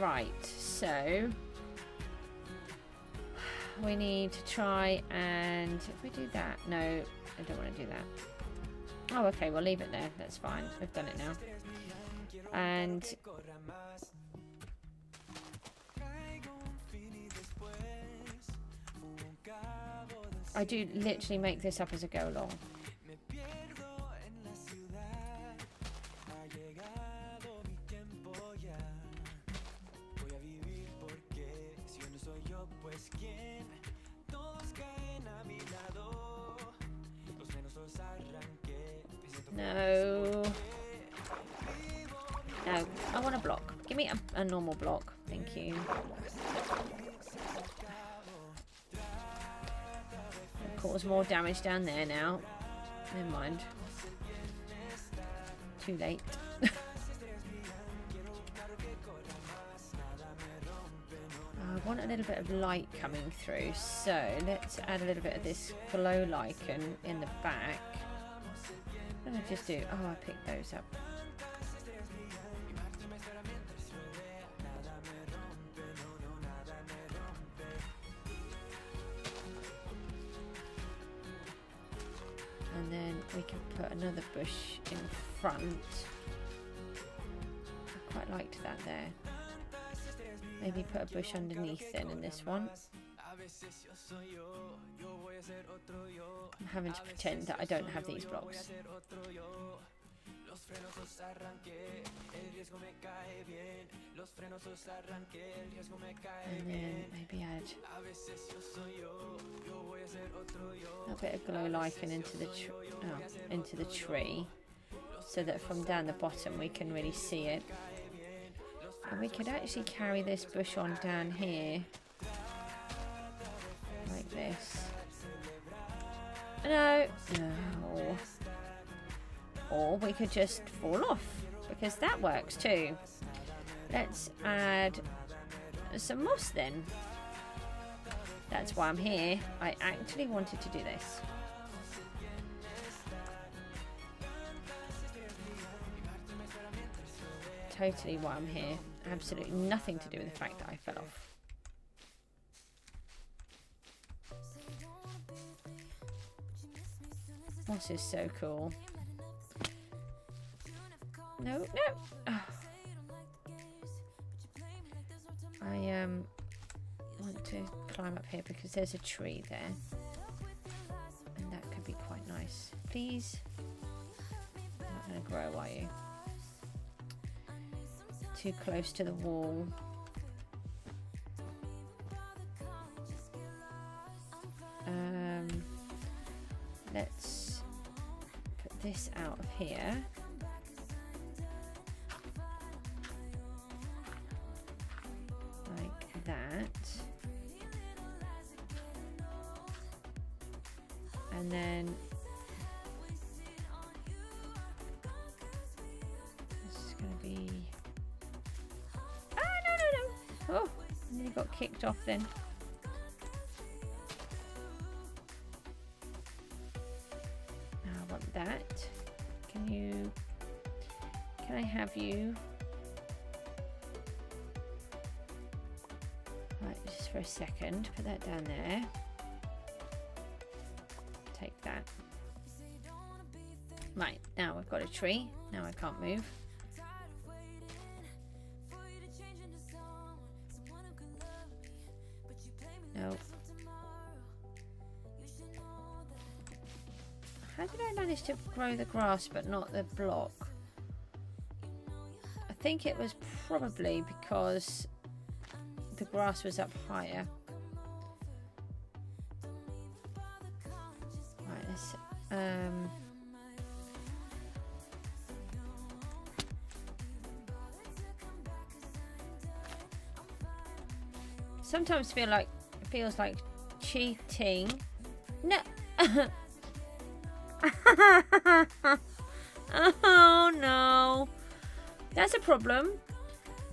Right, so we need to try and if we do that, no, I don't want to do that. Oh, okay, we'll leave it there. That's fine. We've done it now. And I do literally make this up as I go along. No. No, I want a block. Give me a normal block. Thank you. Cause more damage down there now. Never mind. Too late. I want a little bit of light coming through, so let's add a little bit of this glow lichen in the back. What did I just do? Oh, I picked those up. And then we can put another bush in front. I quite liked that there. Maybe put a bush underneath then in this one. I'm having to pretend that I don't have these blocks. And then maybe add a bit of glow lichen into the tree, so that from down the bottom we can really see it. And we could actually carry this bush on down here like this. No. Or we could just fall off, because that works too. Let's add some moss then. That's why I'm here. I actually wanted to do this. Totally why I'm here. Absolutely nothing to do with the fact that I fell off. Moss is so cool. No. Oh. I want to climb up here because there's a tree there, and that could be quite nice. Please. You're not going to grow, are you? Too close to the wall. Let's put this out of here. Like that. And then this is going to be... No. Oh, nearly got kicked off then. Now I want that. Can I have you? Right, just for a second. Put that down there. Take that. Right, now we've got a tree. Now I can't move. No. How did I manage to grow the grass but not the block? I think it was probably because the grass was up higher. Right, let's Sometimes feels like cheating. No. Oh no. That's a problem.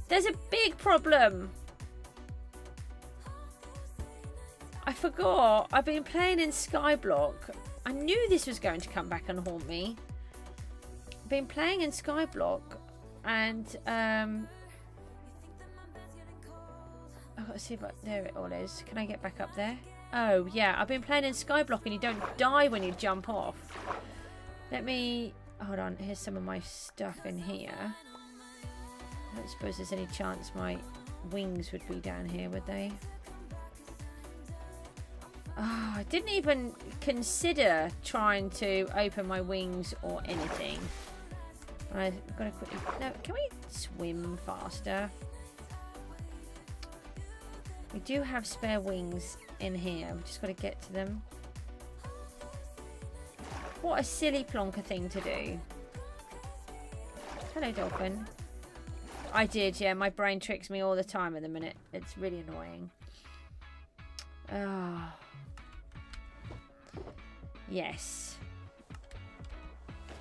There's a big problem. I forgot. I've been playing in Skyblock. I knew this was going to come back and haunt me. I've been playing in Skyblock and I've got to see if there it all is. Can I get back up there? Oh yeah, I've been playing in Skyblock and you don't die when you jump off. Let me hold on. Here's some of my stuff in here. I don't suppose there's any chance my wings would be down here, would they? Oh, I didn't even consider trying to open my wings or anything. I've got to quickly... No, can we swim faster? We do have spare wings in here. We've just got to get to them. What a silly plonker thing to do. Hello, dolphin. I did, yeah. My brain tricks me all the time at the minute. It's really annoying. Oh. Yes.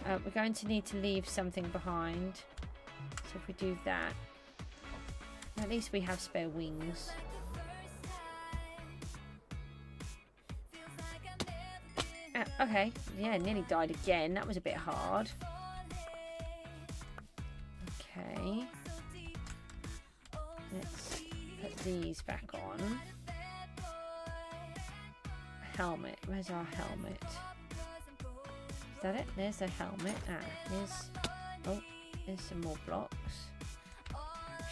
We're going to need to leave something behind. So if we do that, at least we have spare wings. Okay. Yeah, nearly died again. That was a bit hard. Okay. Let's put these back on. Helmet. Where's our helmet? Is that it? There's the helmet. There's some more blocks.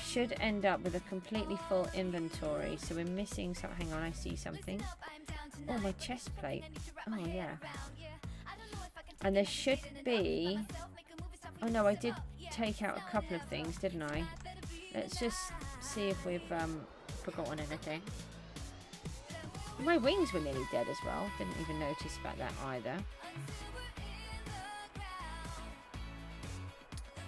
Should end up with a completely full inventory. So we're missing something. Hang on, I see something. Oh, my chest plate. Oh, yeah. And there should be... Oh, no, I did take out a couple of things, didn't I? Let's just see if we've forgotten anything. My wings were nearly dead as well. Didn't even notice about that either.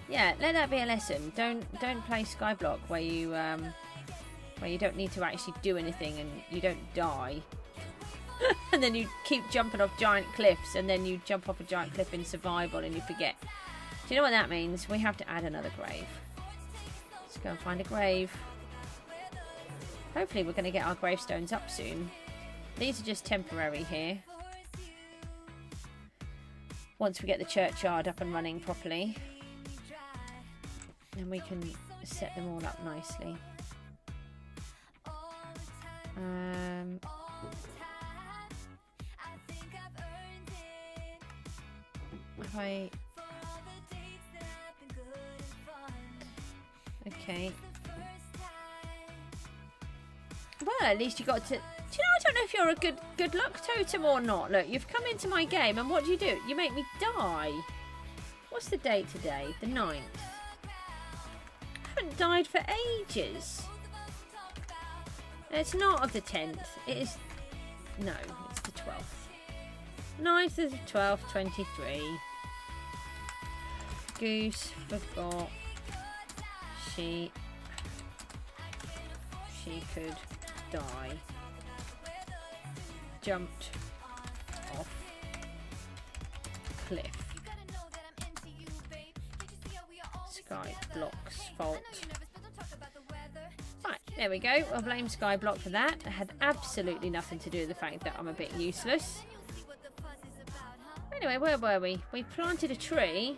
Yeah, let that be a lesson. Don't play Skyblock where you don't need to actually do anything and you don't die. And then you keep jumping off giant cliffs and then you jump off a giant cliff in survival and you forget. Do you know what that means? We have to add another grave. Let's go and find a grave. Hopefully we're going to get our gravestones up soon. These are just temporary here. Once we get the churchyard up and running properly. And we can set them all up nicely. Okay. Well, at least you got to... Do you know, I don't know if you're a good luck totem or not. Look, you've come into my game and what do? You make me die. What's the date today? The 9th. I haven't died for ages. It's not of the 10th. It is... No, it's the 12th. 9th of the 12th, 23. Goose forgot she could die. Jumped off cliff. Skyblock's fault. Right, there we go. I'll blame Skyblock for that. It had absolutely nothing to do with the fact that I'm a bit useless. Anyway, where were we? We planted a tree.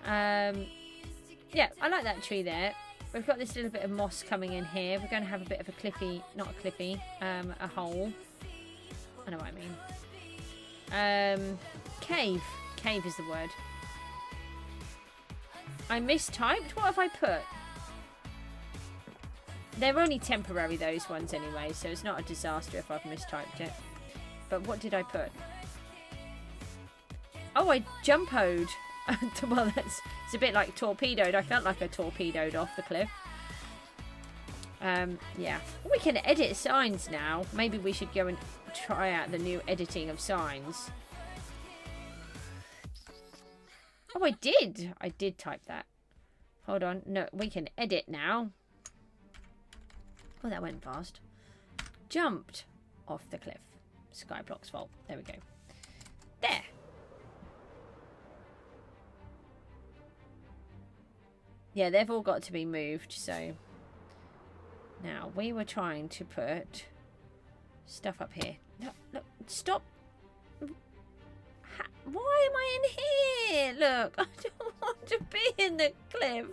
Yeah, I like that tree there. We've got this little bit of moss coming in here. We're going to have a bit of a cliffy, not a cliffy, a hole. I know what I mean. Cave. Cave is the word. I mistyped? What have I put? They're only temporary, those ones anyway, so it's not a disaster if I've mistyped it. But what did I put? Oh, I jumpoed. Well, it's a bit like torpedoed. I felt like I torpedoed off the cliff. Yeah. We can edit signs now. Maybe we should go and try out the new editing of signs. Oh, I did. I did type that. Hold on. No, we can edit now. Oh, that went fast. Jumped off the cliff. Skyblock's fault. There we go. There. Yeah, they've all got to be moved, so... Now, we were trying to put stuff up here. Look, look, stop. Why am I in here? Look, I don't want to be in the cliff.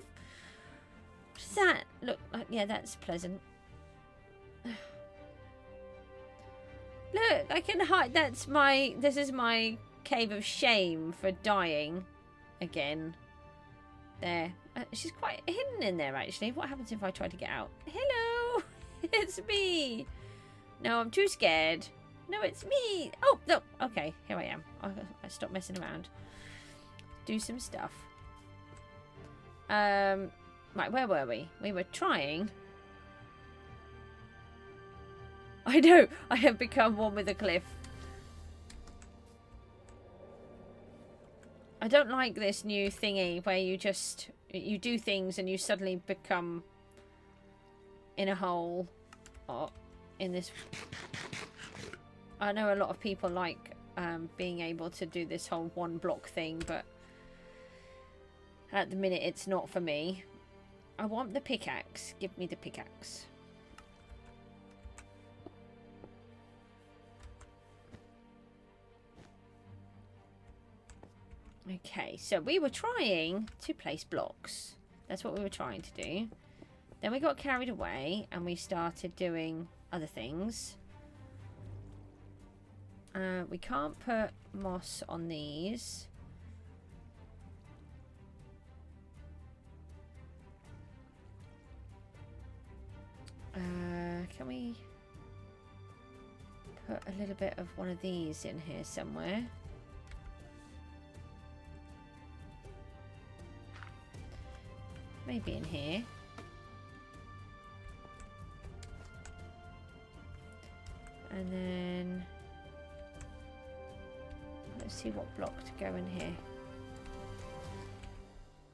What's that? Look, yeah, that's pleasant. Look, I can hide. This is my cave of shame for dying again. There. She's quite hidden in there, actually. What happens if I try to get out? Hello! It's me! No, I'm too scared. No, it's me! Oh, no! Okay, here I am. I stopped messing around. Do some stuff. Right, where were we? We were trying... I know! I have become one with the cliff. I don't like this new thingy where you do things and you suddenly become in a hole or in this. I know a lot of people like being able to do this whole one block thing, but at the minute it's not for me. I want the pickaxe. Give me the pickaxe. Okay, so we were trying to place blocks. That's what we were trying to do. Then we got carried away and we started doing other things. We can't put moss on these. Can we put a little bit of one of these in here somewhere? Maybe in here. And then let's see what block to go in here.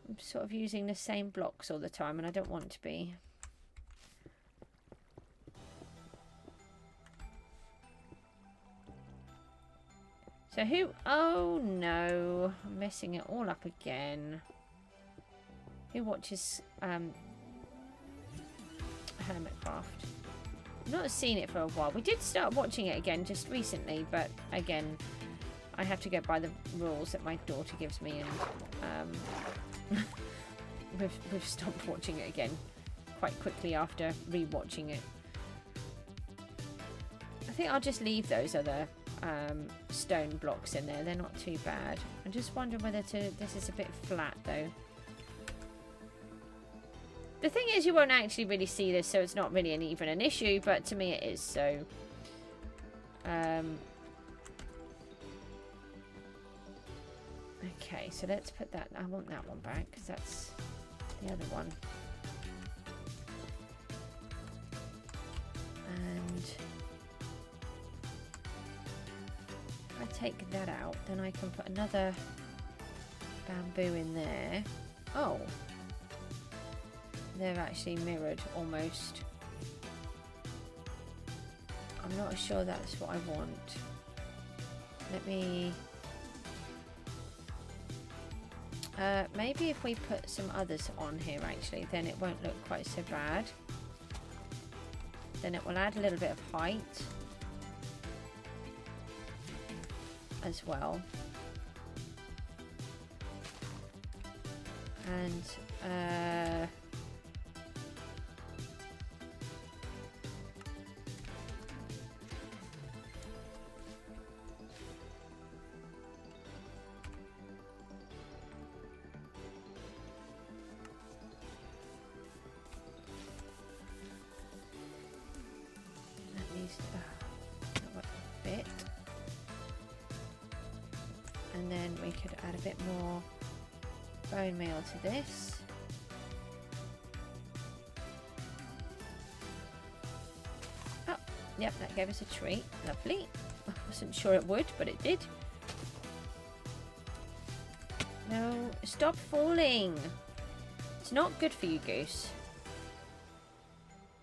I'm sort of using the same blocks all the time and I don't want to be. So who... Oh no, I'm messing it all up again. Who watches Hermitcraft? I've not seen it for a while. We did start watching it again just recently, but again, I have to go by the rules that my daughter gives me, and we've stopped watching it again quite quickly after re-watching it. I think I'll just leave those other stone blocks in there. They're not too bad. I'm just wondering whether this is a bit flat though. The thing is, you won't actually really see this, so it's not really even an issue, but to me it is, so... Okay, so let's put that... I want that one back, because that's the other one. And... if I take that out, then I can put another bamboo in there. Oh! They're actually mirrored almost. I'm not sure that's what I want. Let me... maybe if we put some others on here actually, then it won't look quite so bad. Then it will add a little bit of height as well. And and then we could add a bit more bone meal to this. Oh, Yep, that gave us a treat. Lovely. I wasn't sure it would, but it did. No, stop falling. It's not good for you, Goose.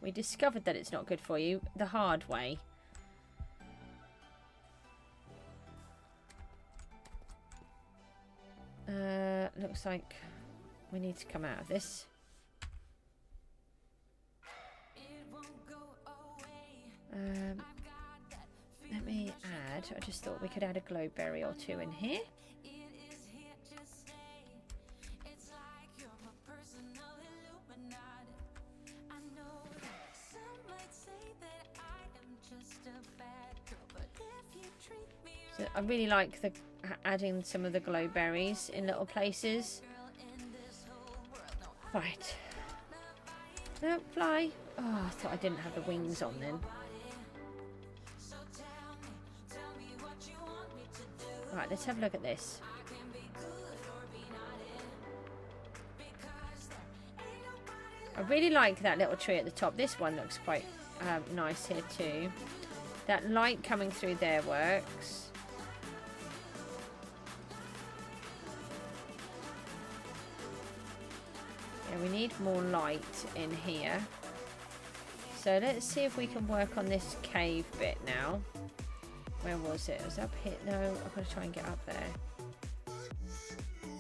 We discovered that it's not good for you the hard way. Looks like we need to come out of this. Let me add, I just thought we could add a glowberry or two in here. So I really like the adding some of the glowberries in little places. Right. No, fly. Oh, I thought I didn't have the wings on then. Right, let's have a look at this. I really like that little tree at the top. This one looks quite nice here too. That light coming through there works. Yeah, we need more light in here. So let's see if we can work on this cave bit now. Where was it? It was up here. No, I've got to try and get up there.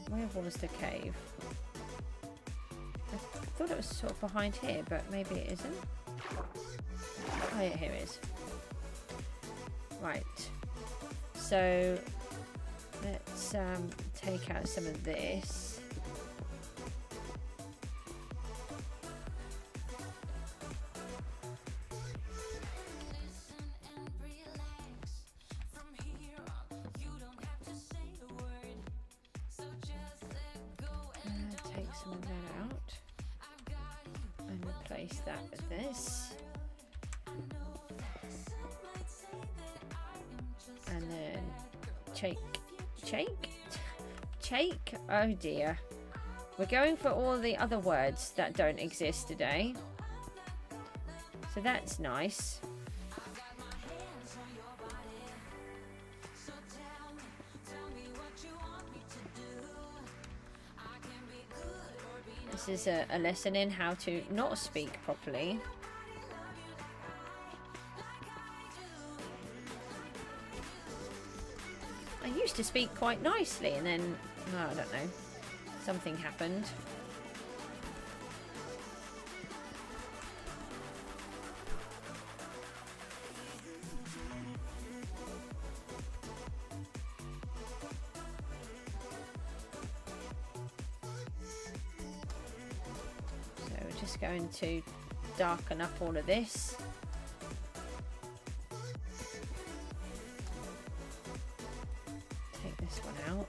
Where was the cave? I thought it was sort of behind here, but maybe it isn't. Oh yeah, here it is. Right. So let's take out some of this. Take some of that out and replace that with this. And then shake. Oh dear. We're going for all the other words that don't exist today. So that's nice. This is a lesson in how to not speak properly. I used to speak quite nicely and then, oh, I don't know, something happened. So we're just going to darken up all of this. This one out.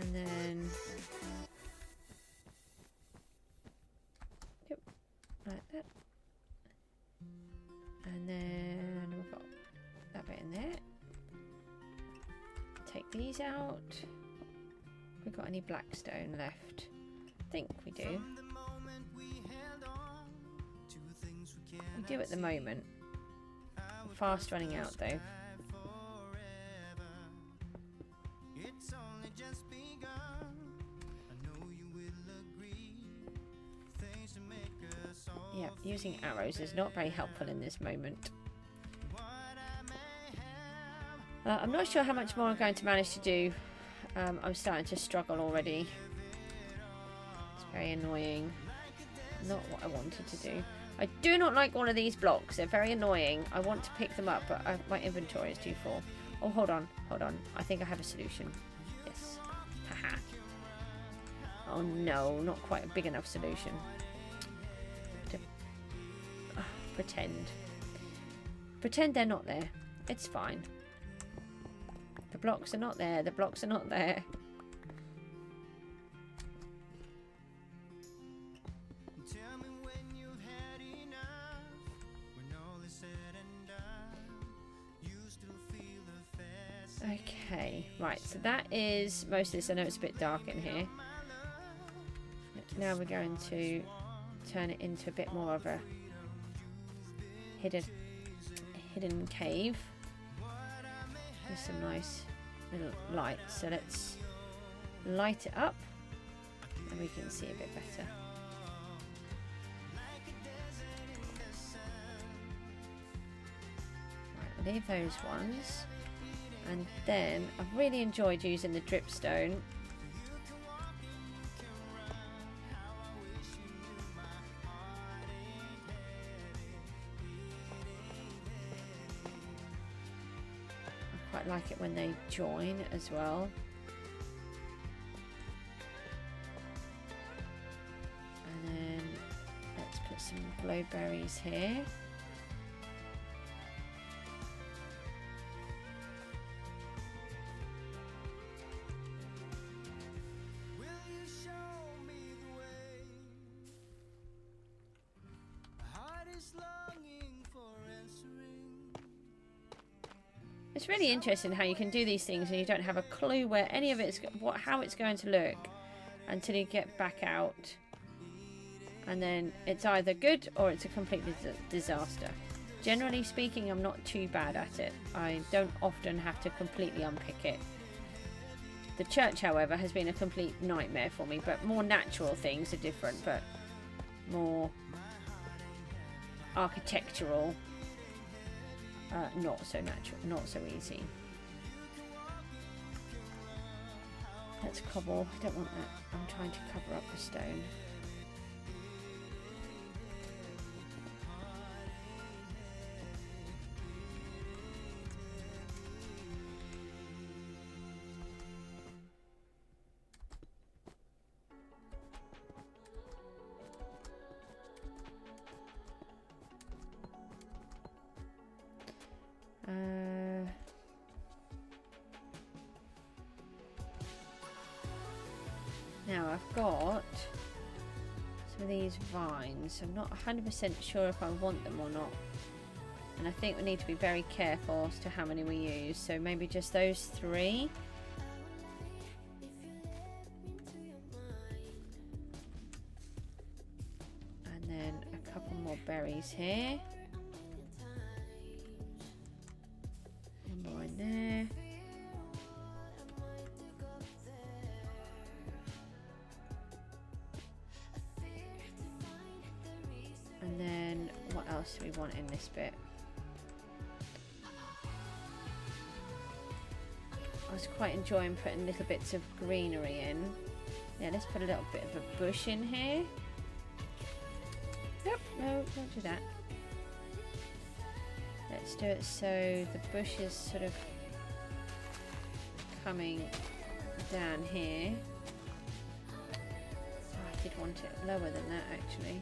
And then yep, like that. And then we've got that bit in there. Take these out. Have we got any blackstone left? I think we do. We do at the moment. Fast running out though. Yeah, using arrows is not very helpful in this moment. I'm not sure how much more I'm going to manage to do. I'm starting to struggle already. It's very annoying. Not what I wanted to do. I do not like all of these blocks. They're very annoying. I want to pick them up, but my inventory is too full. Oh, hold on. I think I have a solution. Yes. Haha. Oh no, not quite a big enough solution. Pretend. Pretend they're not there. It's fine. The blocks are not there. The blocks are not there. Okay, right, so that is most of this. I know it's a bit dark in here. Now we're going to turn it into a bit more of a hidden cave with some nice little light. So let's light it up and we can see a bit better. Right, we'll leave those ones. And then I've really enjoyed using the dripstone. I quite like it when they join as well. And then let's put some glowberries here. It's really interesting how you can do these things and you don't have a clue where any of it's how it's going to look until you get back out, and then it's either good or it's a complete disaster. Generally speaking, I'm not too bad at it. I don't often have to completely unpick it. The church, however, has been a complete nightmare for me, but more natural things are different, but more architectural, not so natural, not so easy. Let's cobble. I don't want that. I'm trying to cover up the stone. Now I've got some of these vines. I'm not 100% sure if I want them or not. And I think we need to be very careful as to how many we use. So maybe just those 3. And then a couple more berries here. One more in there. And then what else do we want in this bit? I was quite enjoying putting little bits of greenery in. Yeah, let's put a little bit of a bush in here. Nope, no, don't do that. Let's do it so the bush is sort of coming down here. Oh, I did want it lower than that actually.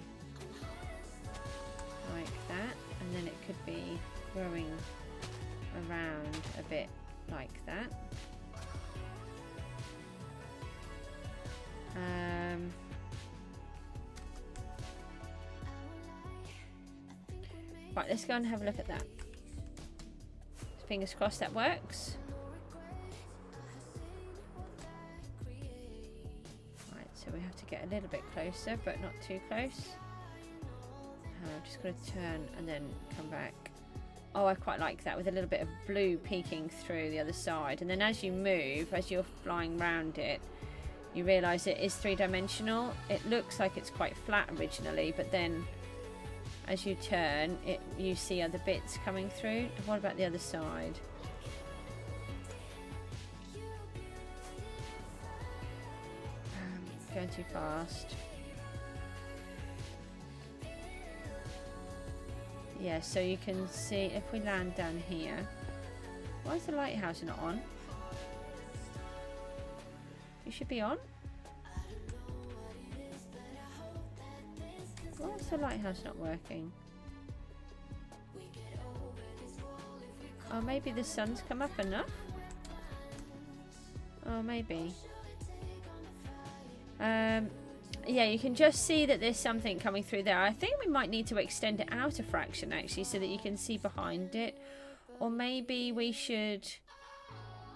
Like that, and then it could be growing around a bit like that. Right, let's go and have a look at that. Fingers crossed that works. Right, so we have to get a little bit closer, but not too close. I'm just going to turn and then come back. Oh, I quite like that with a little bit of blue peeking through the other side. And then as you move, as you're flying around it, you realise it is 3-dimensional. It looks like it's quite flat originally, but then as you turn, you see other bits coming through. What about the other side? Going too fast. Yeah, so you can see if we land down here. Why is the lighthouse not on? You should be on. Why is the lighthouse not working? Oh, maybe the sun's come up enough? Oh, maybe. Yeah, you can just see that there's something coming through there. I think we might need to extend it out a fraction actually so that you can see behind it. Or maybe we should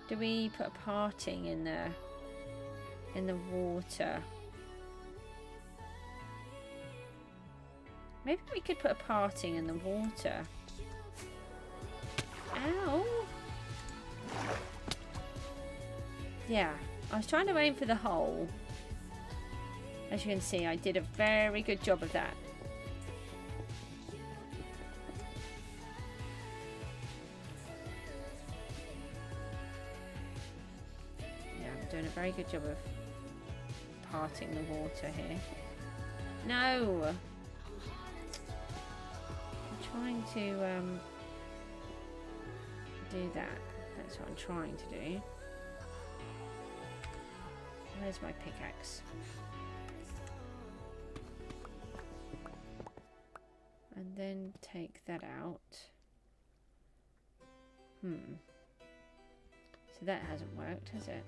Do we put a parting in the water? Maybe we could put a parting in the water. Ow! Yeah, I was trying to aim for the hole. As you can see, I did a very good job of that. Yeah, I'm doing a very good job of parting the water here. No! I'm trying to do that. That's what I'm trying to do. Where's my pickaxe? And then take that out. So that hasn't worked, has it?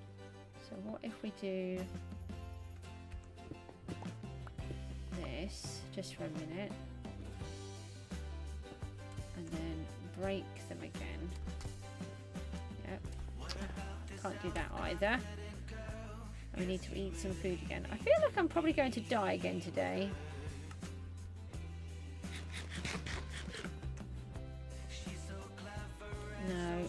So what if we do this just for a minute? And then break them again. Yep. Can't do that either. We need to eat some food again. I feel like I'm probably going to die again today. No.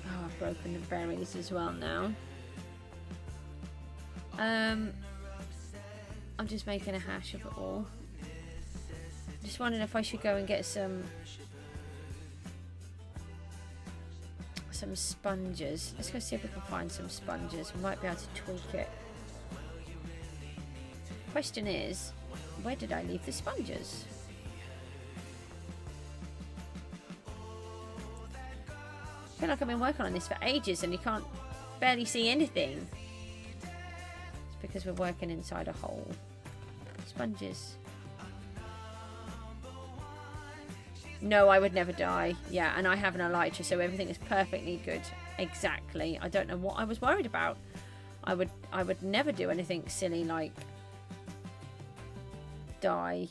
Oh, I've broken the berries as well now. I'm just making a hash of it all. Just wondering if I should go and get some sponges. Let's go see if we can find some sponges. We might be able to tweak it. Question is, where did I leave the sponges? I feel like I've been working on this for ages and you can't barely see anything. It's because we're working inside a hole. Sponges. No, I would never die. Yeah, and I have an elytra, so everything is perfectly good. Exactly. I don't know what I was worried about. I would never do anything silly like die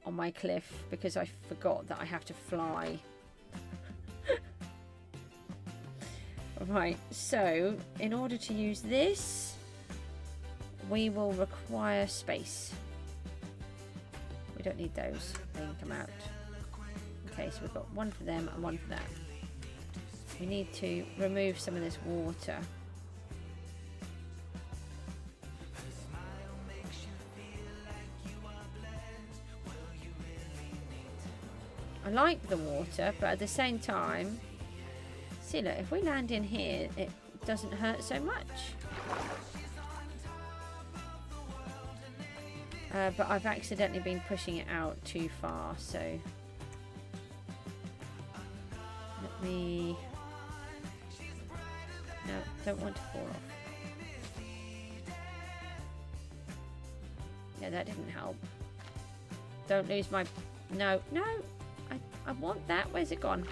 on my cliff because I forgot that I have to fly. Right, so in order to use this, we will require space. We don't need those. They can come out. Okay, so we've got one for them and one for that. We need to remove some of this water. I like the water, but at the same time, see, look, if we land in here, it doesn't hurt so much. But I've accidentally been pushing it out too far, so let me... No, don't want to fall off. Yeah, that didn't help. Don't lose my... No, no! I want that. Where's it gone?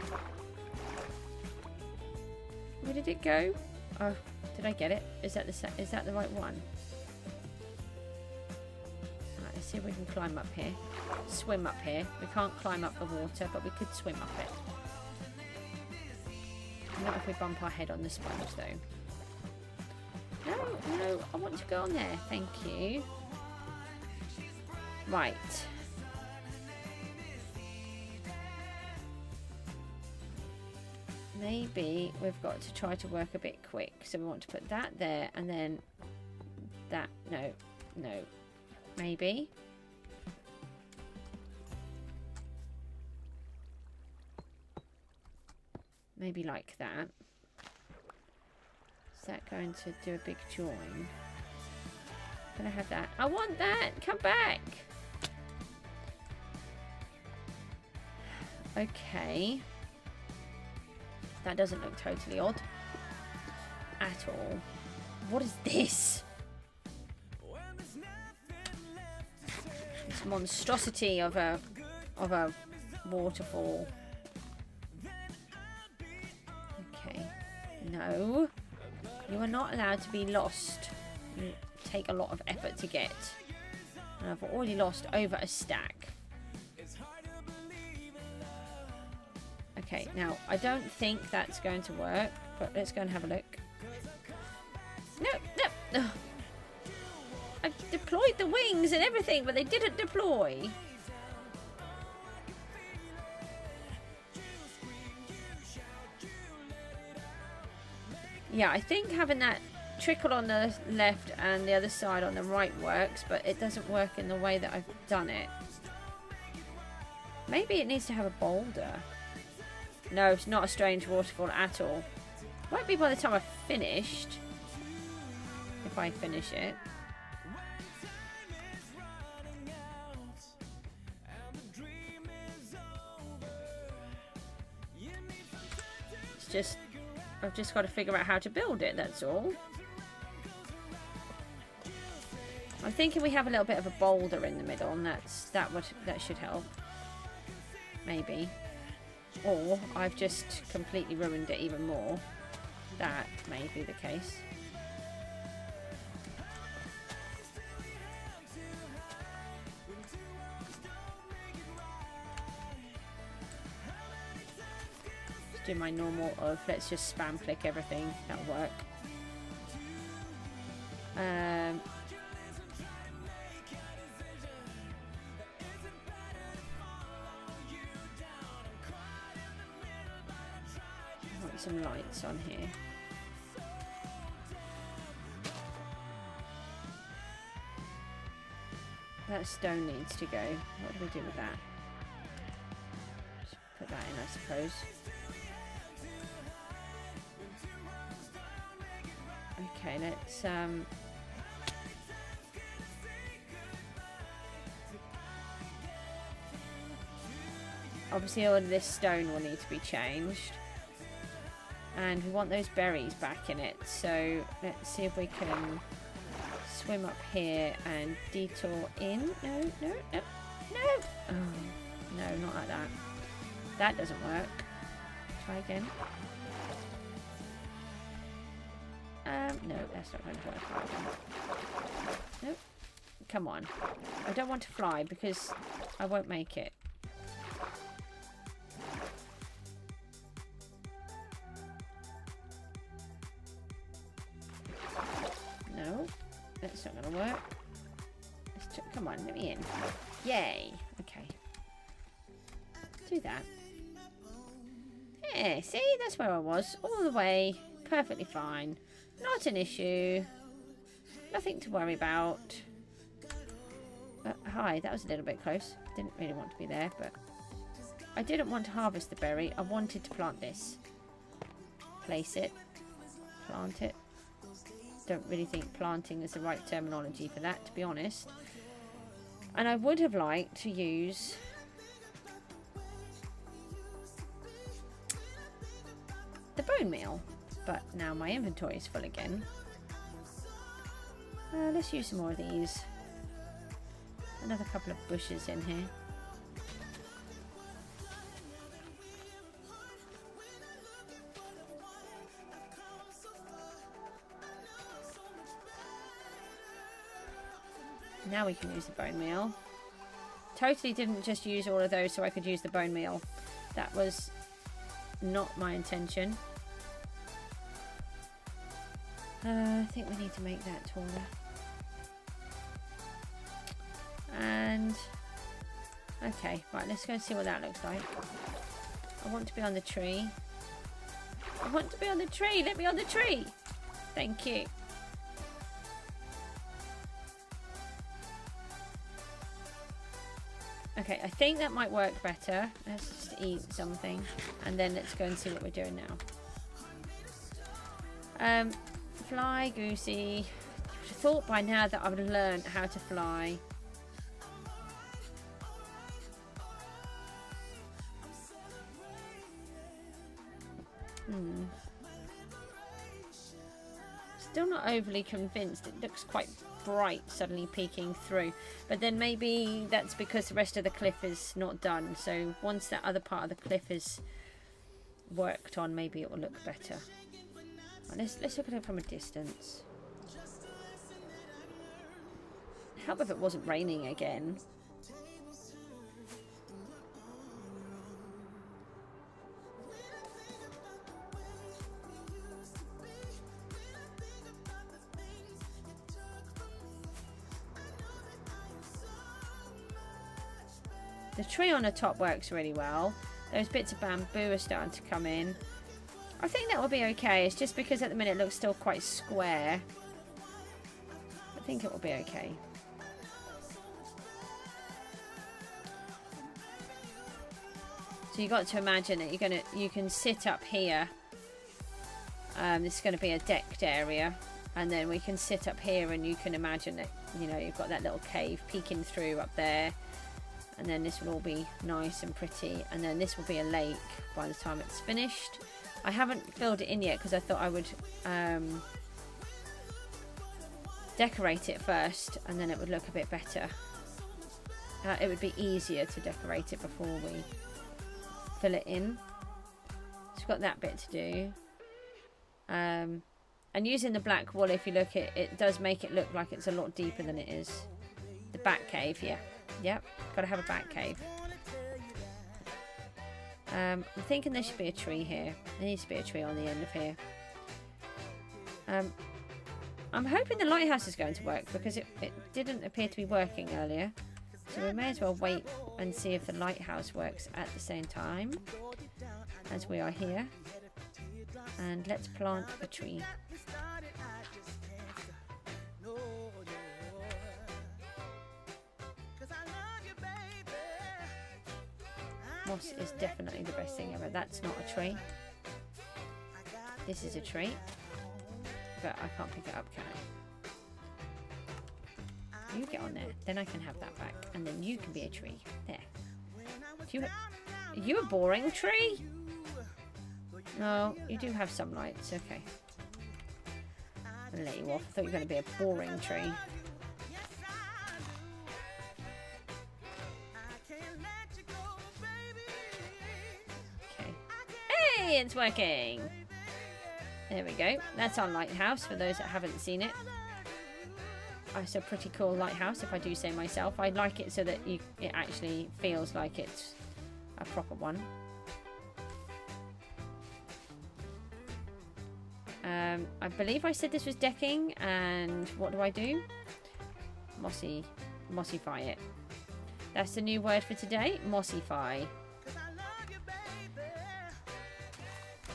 Where did it go? Oh, did I get it? Is that the right one? Right, let's see if we can climb up here. Swim up here. We can't climb up the water, but we could swim up it. Not if we bump our head on the sponge, though. No, no, I want to go on there. Thank you. Right. Maybe we've got to try to work a bit quick. So we want to put that there and then that. No, no. Maybe. Maybe like that. Is that going to do a big join? Can I have that? I want that! Come back! Okay. That doesn't look totally odd at all. What is this? This monstrosity of a waterfall. Okay. No. You are not allowed to be lost. You take a lot of effort to get. And I've already lost over a stack. Okay, now I don't think that's going to work, but let's go and have a look. No, no. Ugh. I deployed the wings and everything, but they didn't deploy. Yeah, I think having that trickle on the left and the other side on the right works, but it doesn't work in the way that I've done it. Maybe it needs to have a boulder. No, it's not a strange waterfall at all. Won't be by the time I've finished. If I finish it. It's just, I've just got to figure out how to build it, that's all. I'm thinking we have a little bit of a boulder in the middle, and that should help. Maybe. Or I've just completely ruined it even more. That may be the case. Let's do my normal of let's just spam click everything. That'll work. Some lights on here. That stone needs to go. What do we do with that? Just put that in, I suppose. Okay, let's obviously all of this stone will need to be changed. And we want those berries back in it. So let's see if we can swim up here and detour in. No, no, no, no. Oh, no, not like that. That doesn't work. Try again. No, that's not going to work. Nope. Come on. I don't want to fly because I won't make it. No, that's not going to work. Come on, let me in. Yay. Okay. Do that. Yeah, see? That's where I was. All the way. Perfectly fine. Not an issue. Nothing to worry about. Hi, that was a little bit close. Didn't really want to be there, but I didn't want to harvest the berry. I wanted to plant this. Place it. Plant it. Don't really think planting is the right terminology for that, to be honest. And I would have liked to use the bone meal, but now my inventory is full again. Let's use some more of these. Another couple of bushes in here. Now we can use the bone meal. Totally didn't just use all of those so I could use the bone meal. That was not my intention. I think we need to make that taller. And okay, right, let's go and see what that looks like. I want to be on the tree. I want to be on the tree. Let me on the tree. Thank you. Okay, I think that might work better. Let's just eat something and then let's go and see what we're doing now. Fly, Goosey. I would have thought by now that I would have learned how to fly. Still not overly convinced. It looks quite bright suddenly peeking through, but then maybe that's because the rest of the cliff is not done, so once that other part of the cliff is worked on, maybe it will look better. Right, let's look at it from a distance. Help if it wasn't raining again. The tree on the top works really well. Those bits of bamboo are starting to come in. I think that will be okay. It's just because at the minute it looks still quite square. I think it will be okay. So you got to imagine that you can sit up here. This is going to be a decked area, and then we can sit up here, and you can imagine that you've got that little cave peeking through up there, and then this will all be nice and pretty, and then this will be a lake by the time it's finished. I haven't filled it in yet because I thought I would decorate it first, and then it would look a bit better. It would be easier to decorate it before we fill it in. So we've got that bit to do. And using the black wool, if you look at it, does make it look like it's a lot deeper than it is. The back cave, yeah. Yep, got to have a back cave. I'm thinking there should be a tree here. There needs to be a tree on the end of here. I'm hoping the lighthouse is going to work because it didn't appear to be working earlier. So we may as well wait and see if the lighthouse works at the same time as we are here. And let's plant a tree. Moss is definitely the best thing ever. That's not a tree. This is a tree. But I can't pick it up, can I? You get on there. Then I can have that back. And then you can be a tree. There. Are you a boring tree? No, you do have some lights. Okay. I'll let you off. I thought you were going to be a boring tree. It's working. There we go. That's our lighthouse for those that haven't seen it. It's a pretty cool lighthouse, if I do say myself. I like it so that it actually feels like it's a proper one. I believe I said this was decking, and what do? Mossify it. That's the new word for today. Mossify.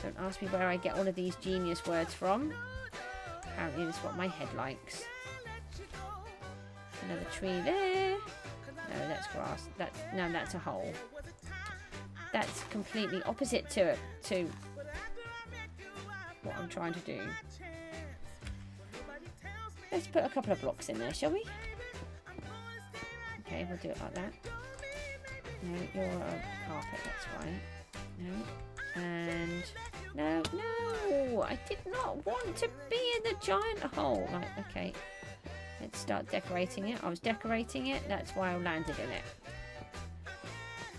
Don't ask me where I get all of these genius words from. Apparently it's what my head likes. Another tree there. No, that's grass. No, that's a hole. That's completely opposite to what I'm trying to do. Let's put a couple of blocks in there, shall we? Okay, we'll do it like that. No, you're a carpet, that's fine. No. And no, I did not want to be in the giant hole. Right, okay. Let's start decorating it. I was decorating it, that's why I landed in it.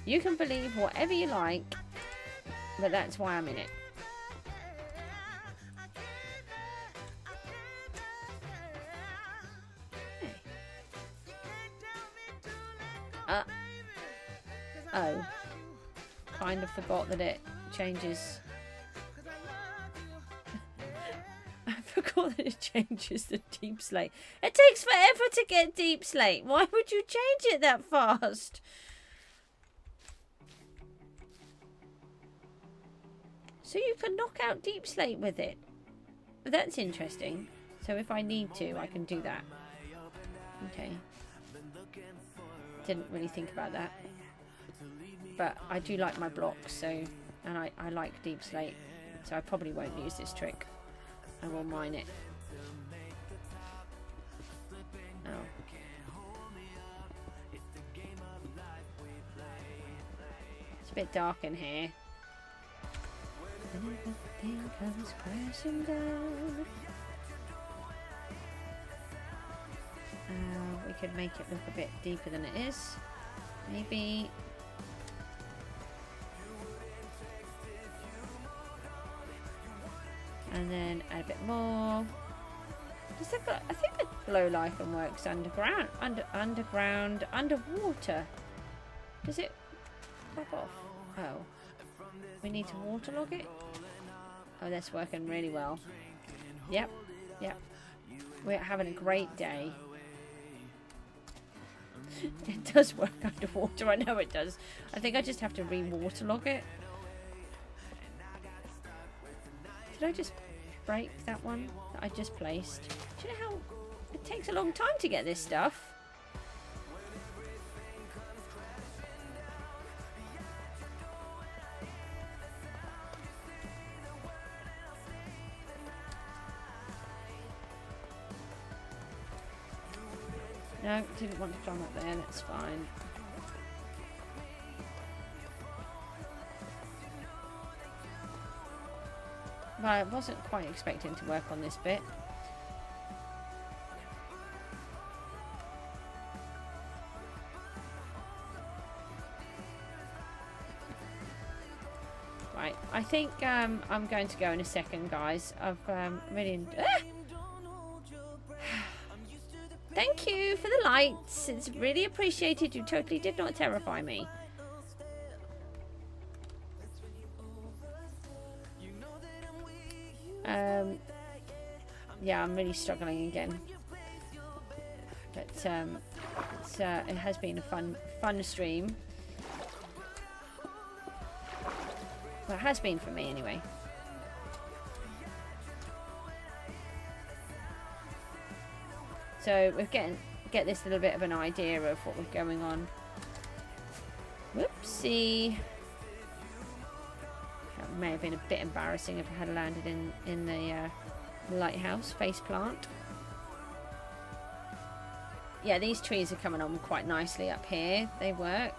You can believe whatever you like, but that's why I'm in it. Oh. Kind of forgot that it changes. I forgot that it changes the deep slate. It takes forever to get deep slate. Why would you change it that fast? So you can knock out deep slate with it. But that's interesting. So if I need to, I can do that. Okay. Didn't really think about that. But I do like my blocks, so, and I like deep slate, so I probably won't use this trick. I will mine it. Oh. It's a bit dark in here. Everything comes crashing down. We could make it look a bit deeper than it is. Maybe. And then add a bit more. I think the glow lichen works underground, underwater. Does it pop off? Oh, we need to waterlog it. Oh, that's working really well. Yep. We're having a great day. It does work underwater, I know it does. I think I just have to re-waterlog it. Did I just break that one that I just placed? Do you know how it takes a long time to get this stuff? No, didn't want to climb up there, that's fine. But I wasn't quite expecting to work on this bit. Right, I think I'm going to go in a second, guys. I've really... Thank you for the lights. It's really appreciated. You totally did not terrify me. Yeah, I'm really struggling again. But it has been a fun stream. Well, it has been for me anyway. So we're get this little bit of an idea of what was going on. Whoopsie. That may have been a bit embarrassing if I had landed in the lighthouse face plant. Yeah, these trees are coming on quite nicely up here. They work.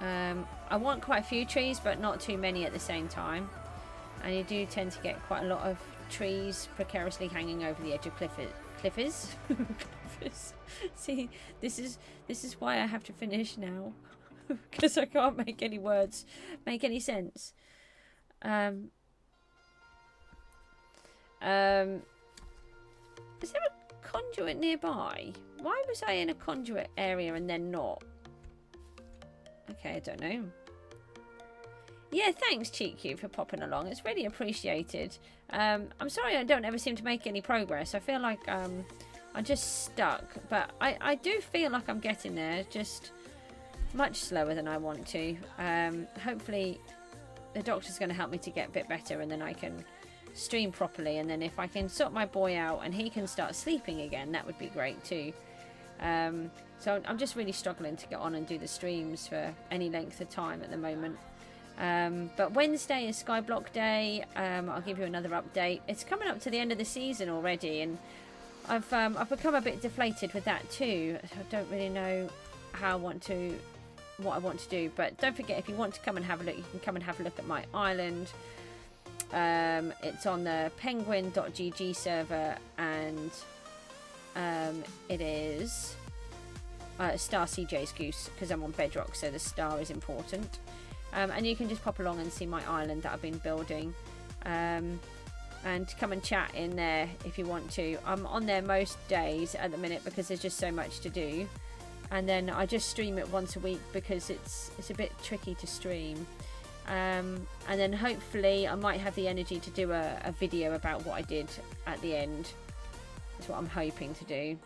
I want quite a few trees, but not too many at the same time. And you do tend to get quite a lot of trees precariously hanging over the edge of cliffes. See, this is why I have to finish now, because I can't make any words make any sense. Is there a conduit nearby? Why was I in a conduit area and then not? Okay, I don't know. Yeah, thanks, Cjsgoose, for popping along. It's really appreciated. I'm sorry I don't ever seem to make any progress. I feel like I'm just stuck. But I do feel like I'm getting there, just much slower than I want to. Hopefully the doctor's going to help me to get a bit better, and then I can stream properly. And then if I can sort my boy out and he can start sleeping again, that would be great too. So I'm just really struggling to get on and do the streams for any length of time at the moment. But Wednesday is Skyblock Day. I'll give you another update. It's coming up to the end of the season already, and I've become a bit deflated with that too. I don't really know what I want to do. But don't forget, if you want to come and have a look, you can come and have a look at my island. It's on the penguin.gg server, and it is star Cjsgoose, because I'm on Bedrock, so the star is important. And you can just pop along and see my island that I've been building, and come and chat in there if you want to. I'm on there most days at the minute because there's just so much to do, and then I just stream it once a week because it's a bit tricky to stream. And then hopefully I might have the energy to do a video about what I did at the end. That's what I'm hoping to do.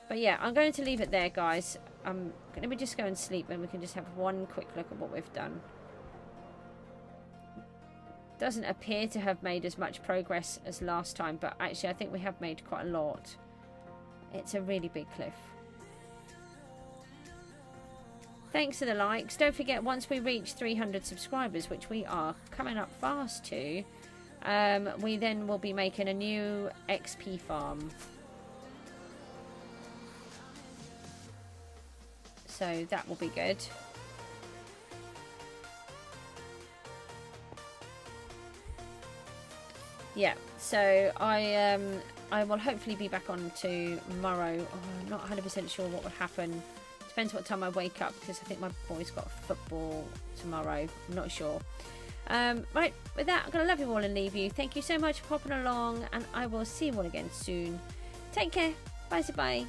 But yeah, I'm going to leave it there, guys. Let me just go and sleep, and we can just have one quick look at what we've done. Doesn't appear to have made as much progress as last time, but actually I think we have made quite a lot. It's a really big cliff. Thanks for the likes. Don't forget, once we reach 300 subscribers, which we are coming up fast to, we then will be making a new XP farm. So that will be good. Yeah, so I will hopefully be back on tomorrow. Oh, I'm not 100% sure what will happen. Depends what time I wake up, because I think my boy's got football tomorrow. I'm not sure. Right, with that, I'm going to love you all and leave you. Thank you so much for popping along, and I will see you all again soon. Take care. Bye-bye.